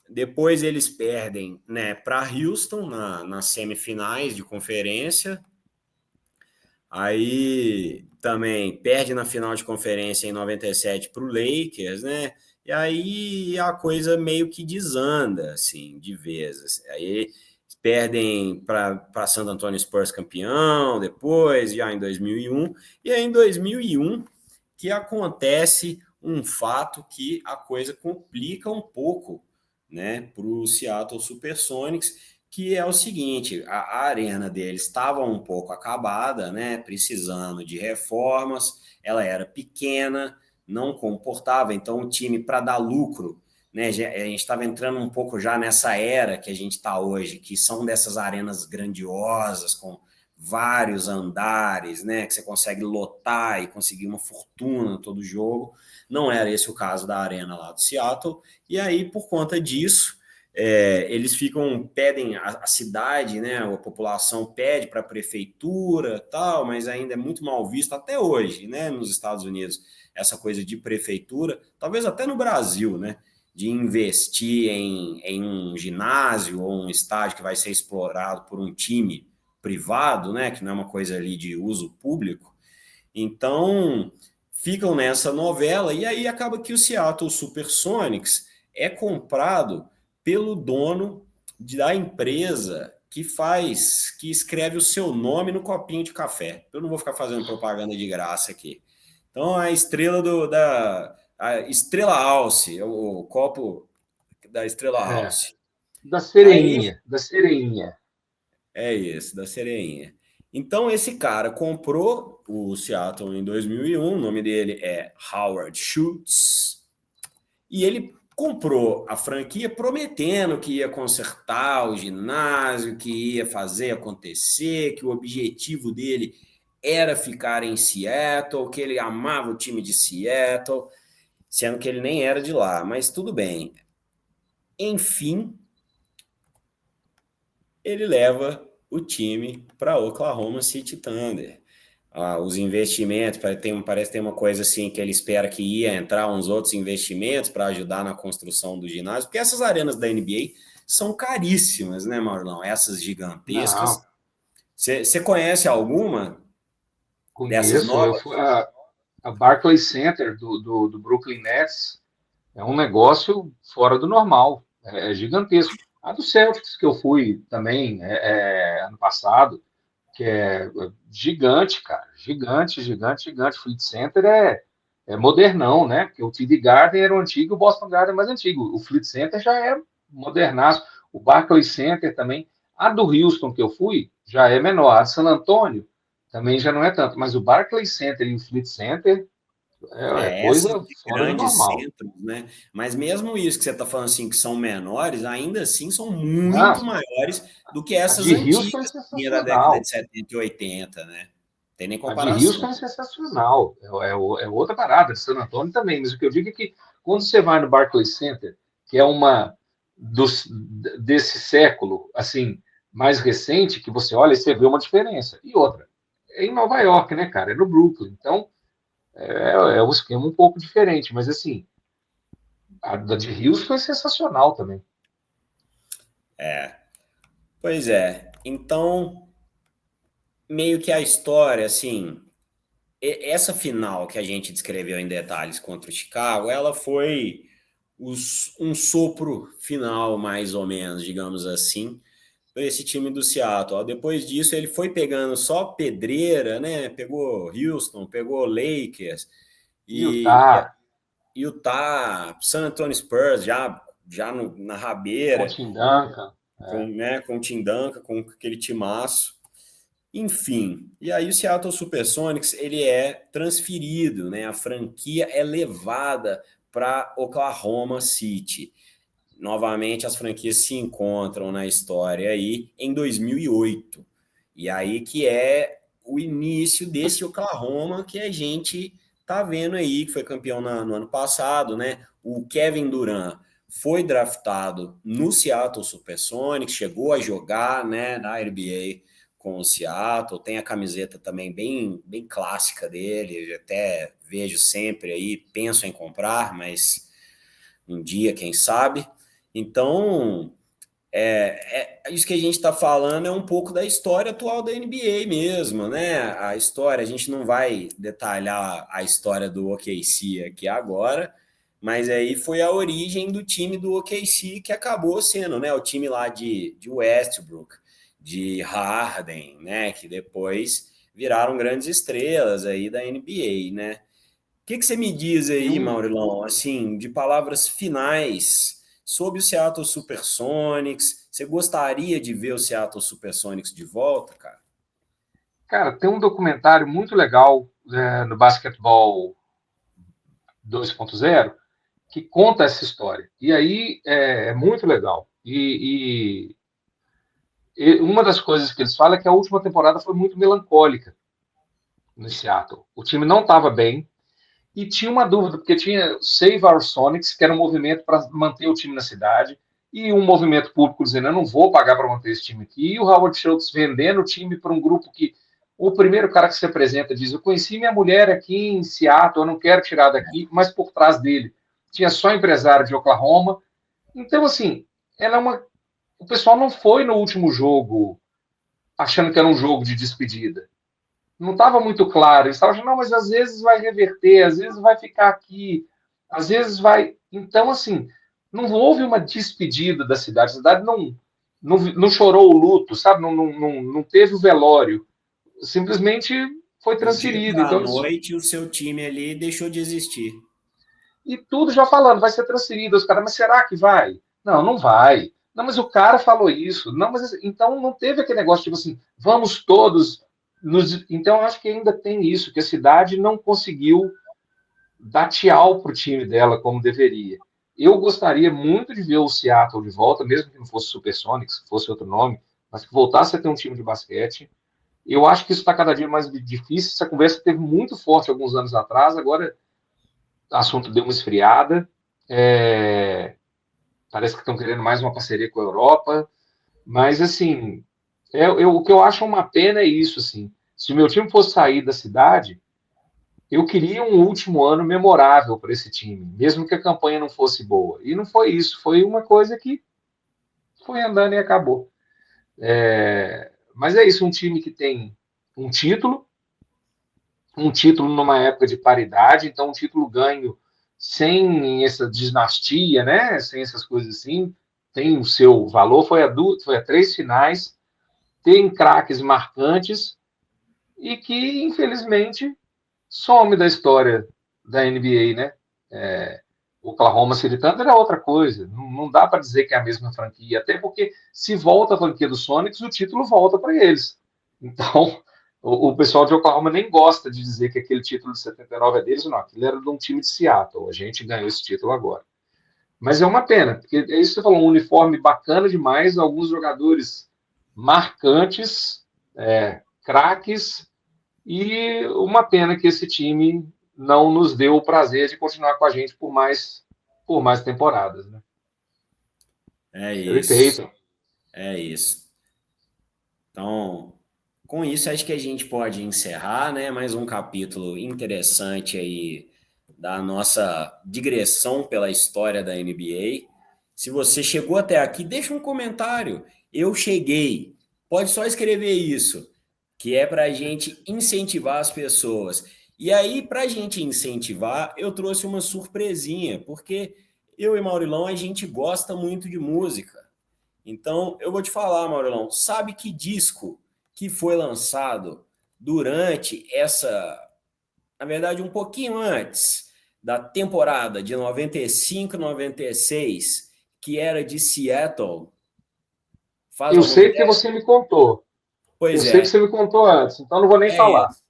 depois eles perdem, né, para Houston nas semifinais de conferência. Aí também perde na final de conferência em 97 para o Lakers, né? E aí a coisa meio que desanda, assim, de vez. Assim. Aí perdem para San Antonio Spurs campeão, depois, já em 2001. E aí em 2001 que acontece um fato que a coisa complica um pouco, né, para o Seattle Supersonics, que é o seguinte, a arena deles estava um pouco acabada, né, precisando de reformas, ela era pequena, não comportava, então o time para dar lucro, né, a gente estava entrando um pouco já nessa era que a gente está hoje, que são dessas arenas grandiosas, com vários andares, né, que você consegue lotar e conseguir uma fortuna todo jogo. Não era esse o caso da arena lá do Seattle, e aí por conta disso eles pedem a cidade, né? A população pede para a prefeitura, tal, mas ainda é muito mal visto até hoje, né? Nos Estados Unidos, essa coisa de prefeitura, talvez até no Brasil, né? De investir em um ginásio ou um estádio que vai ser explorado por um time privado, né? Que não é uma coisa ali de uso público. Então, ficam nessa novela e aí acaba que o Seattle Supersonics é comprado pelo dono da empresa que escreve o seu nome no copinho de café. Eu não vou ficar fazendo propaganda de graça aqui. Então, a estrela a Estrela Alce, o copo da Estrela É, Alce. da Aí Sereinha, da Sereinha. é isso, da Sereinha. Então, esse cara comprou o Seattle em 2001, o nome dele é Howard Schultz, e ele comprou a franquia prometendo que ia consertar o ginásio, que ia fazer acontecer, que o objetivo dele era ficar em Seattle, que ele amava o time de Seattle, sendo que ele nem era de lá, mas tudo bem. Enfim, ele leva o time para Oklahoma City Thunder. Os investimentos, parece que tem uma coisa assim que ele espera que ia entrar uns outros investimentos para ajudar na construção do ginásio, porque essas arenas da NBA são caríssimas, né, Marlon? Essas Não, gigantescas. Você conhece alguma dessas conheço. Eu novas? fui a Barclays Center do Brooklyn Nets. É um negócio fora do normal. É gigantesco. A do Celtics, que eu fui também ano passado, que é gigante, cara. Gigante, gigante, gigante. Fleet Center é modernão, né? Porque o TD Garden era o antigo, o Boston Garden é mais antigo. O Fleet Center já é modernaço. O Barclays Center também. A do Houston que eu fui já é menor. A de San Antônio também já não é tanto. Mas o Barclays Center e o Fleet Center é Essas coisa de fora do grandes normal. centros, né? Mas mesmo isso que você está falando assim, que são menores, ainda assim são Não, muito maiores do que a essas de Houston é antigas, que da década de sensacional. 70 e 80, né? Tem nem A de comparação. Houston é sensacional. É outra parada. De San Antônio também. Mas o que eu digo é que quando você vai no Barclays Center, que é uma desse século, assim, mais recente, que você olha e você vê uma diferença. E outra, é em Nova York, né, cara? É no Brooklyn. Então, é um esquema um pouco diferente. Mas, assim, a da de Houston é sensacional também. Pois é. Então, meio que a história, assim, essa final que a gente descreveu em detalhes contra o Chicago, ela foi um sopro final, mais ou menos, digamos assim, para esse time do Seattle. Depois disso, ele foi pegando só pedreira, né? Pegou Houston, pegou Lakers e Utah, Utah, San Antonio Spurs, já na com rabeira, Tim Duncan. com o Tim Duncan, com aquele timaço. Enfim, e aí o Seattle Supersonics ele é transferido, né? A franquia é levada para Oklahoma City. Novamente as franquias se encontram na história aí em 2008. E aí que é o início desse Oklahoma que a gente tá vendo aí, que foi campeão no ano passado, né? O Kevin Durant foi draftado no Seattle Supersonics, chegou a jogar, né, na NBA com o Seattle, tem a camiseta também bem, bem clássica dele, eu até vejo sempre aí, penso em comprar, mas um dia, quem sabe. Então, isso que a gente está falando é um pouco da história atual da NBA mesmo, né? A história, a gente não vai detalhar a história do OKC aqui agora, mas aí foi a origem do time do OKC que acabou sendo, né? O time lá de Westbrook, de Harden, né? Que depois viraram grandes estrelas aí da NBA, né? O que você me diz aí, Maurilão, assim, de palavras finais sobre o Seattle Supersonics? Você gostaria de ver o Seattle Supersonics de volta, cara? Cara, tem um documentário muito legal no Basquetebol 2.0 que conta essa história. E aí é muito legal. E uma das coisas que eles falam é que a última temporada foi muito melancólica no Seattle. O time não estava bem e tinha uma dúvida, porque tinha Save Our Sonics, que era um movimento para manter o time na cidade, e um movimento público dizendo: eu não vou pagar para manter esse time aqui, e o Howard Schultz vendendo o time para um grupo que o primeiro cara que se apresenta diz: eu conheci minha mulher aqui em Seattle, eu não quero tirar daqui, mas por trás dele tinha só empresário de Oklahoma. Então, assim, ela é uma. O pessoal não foi no último jogo achando que era um jogo de despedida. Não estava muito claro. Eles estavam achando, não, mas às vezes vai reverter, às vezes vai ficar aqui, às vezes vai. Então, assim, não houve uma despedida da cidade. A cidade não chorou o luto, sabe? Não teve o velório. Simplesmente foi Do dia transferido. para a Então, eles noite, o seu time ali deixou de existir. e tudo já falando, vai ser transferido. Os caras, mas será que vai? Não, não vai. Não, mas o cara falou isso. Não, mas então não teve aquele negócio tipo assim, vamos todos nos. Então, eu acho que ainda tem isso, que a cidade não conseguiu dar tchau pro time dela como deveria. Eu gostaria muito de ver o Seattle de volta, mesmo que não fosse Supersonics, que fosse outro nome, mas que voltasse a ter um time de basquete. Eu acho que isso está cada dia mais difícil. Essa conversa teve muito forte alguns anos atrás, agora o assunto deu uma esfriada. É, parece que estão querendo mais uma parceria com a Europa, mas assim, o que eu acho uma pena é isso, assim. Se o meu time fosse sair da cidade, eu queria um último ano memorável para esse time, mesmo que a campanha não fosse boa. E não foi isso, foi uma coisa que foi andando e acabou. Mas é isso, um time que tem um título, um título numa época de paridade, então um título ganho sem essa dinastia, né? Sem essas coisas assim, tem o seu valor. Foi a três finais, tem craques marcantes e que infelizmente some da história da NBA, né? O Oklahoma City Thunder é outra coisa. Não dá para dizer que é a mesma franquia, até porque se volta a franquia do Sonics, o título volta para eles. Então, o pessoal de Oklahoma nem gosta de dizer que aquele título de 79 é deles, não. Aquilo era de um time de Seattle. A gente ganhou esse título agora. Mas é uma pena, porque é isso que você falou, um uniforme bacana demais, alguns jogadores marcantes, craques, e uma pena que esse time não nos deu o prazer de continuar com a gente por mais temporadas, né? É Eu e isso, Peyton. é isso. Então, com isso, acho que a gente pode encerrar, né? Mais um capítulo interessante aí da nossa digressão pela história da NBA. Se você chegou até aqui, deixa um comentário. Eu cheguei. Pode só escrever isso, que é para a gente incentivar as pessoas. E aí, para a gente incentivar, eu trouxe uma surpresinha, porque eu e Maurilão, a gente gosta muito de música. Então, eu vou te falar, Maurilão, sabe que disco que foi lançado durante na verdade, um pouquinho antes da temporada de 95, 96, que era de Seattle? Faz Eu alguma sei porque ideia? você me contou. Eu Pois sei que é, você me contou antes, então não vou nem é falar. esse.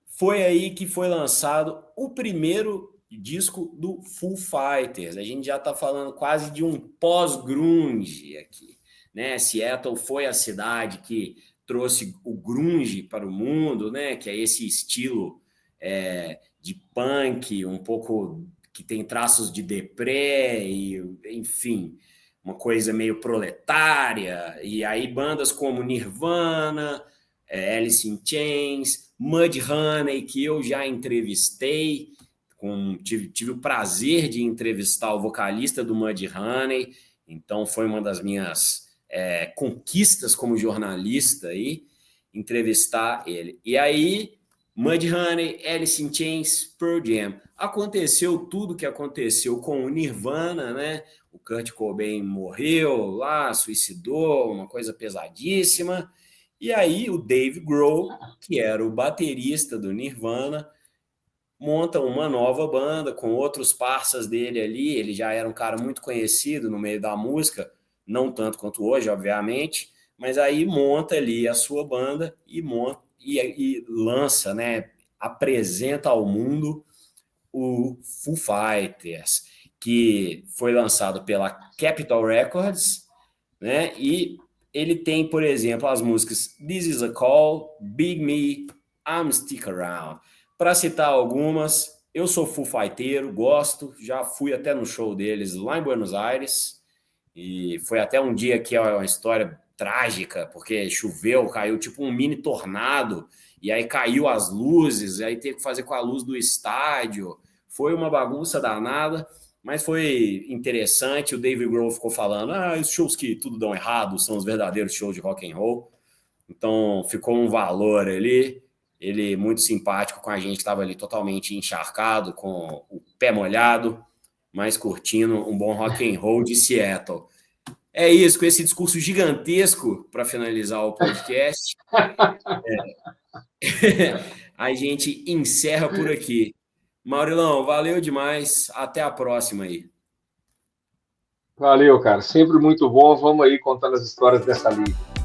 Foi aí que foi lançado o primeiro disco do Foo Fighters. A gente já está falando quase de um pós-grunge aqui, né? Seattle foi a cidade que trouxe o grunge para o mundo, né? Que é esse estilo de punk, um pouco que tem traços de deprê, e, enfim. uma coisa meio proletária, e aí bandas como Nirvana, Alice in Chains, Mudhoney, que eu já entrevistei, tive o prazer de entrevistar o vocalista do Mudhoney, então foi uma das minhas conquistas como jornalista aí, entrevistar ele. E aí, Mudhoney, Alice in Chains, Pearl Jam. Aconteceu tudo que aconteceu com o Nirvana, né? O Kurt Cobain morreu lá, suicidou, uma coisa pesadíssima. E aí o Dave Grohl, que era o baterista do Nirvana, monta uma nova banda com outros parceiros dele ali. Ele já era um cara muito conhecido no meio da música, não tanto quanto hoje, obviamente, mas aí monta ali a sua banda e lança, né? Apresenta ao mundo o Foo Fighters, que foi lançado pela Capitol Records, né? E ele tem, por exemplo, as músicas This Is a Call, Big Me, I'm Stick Around. Para citar algumas, eu sou Foo Fighteiro, gosto, já fui até no show deles lá em Buenos Aires, e foi até um dia que é uma história trágica, porque choveu, caiu tipo um mini tornado, e aí caiu as luzes, aí teve que fazer com a luz do estádio, foi uma bagunça danada, mas foi interessante. O Dave Grohl ficou falando, os shows que tudo dão errado são os verdadeiros shows de rock and roll, então ficou um valor ali. Ele muito simpático com a gente, estava ali totalmente encharcado, com o pé molhado, mas curtindo um bom rock and roll de Seattle. É isso, com esse discurso gigantesco para finalizar o podcast, a gente encerra por aqui. Maurilão, valeu demais. Até a próxima aí. Valeu, cara. Sempre muito bom. Vamos aí contando as histórias dessa liga.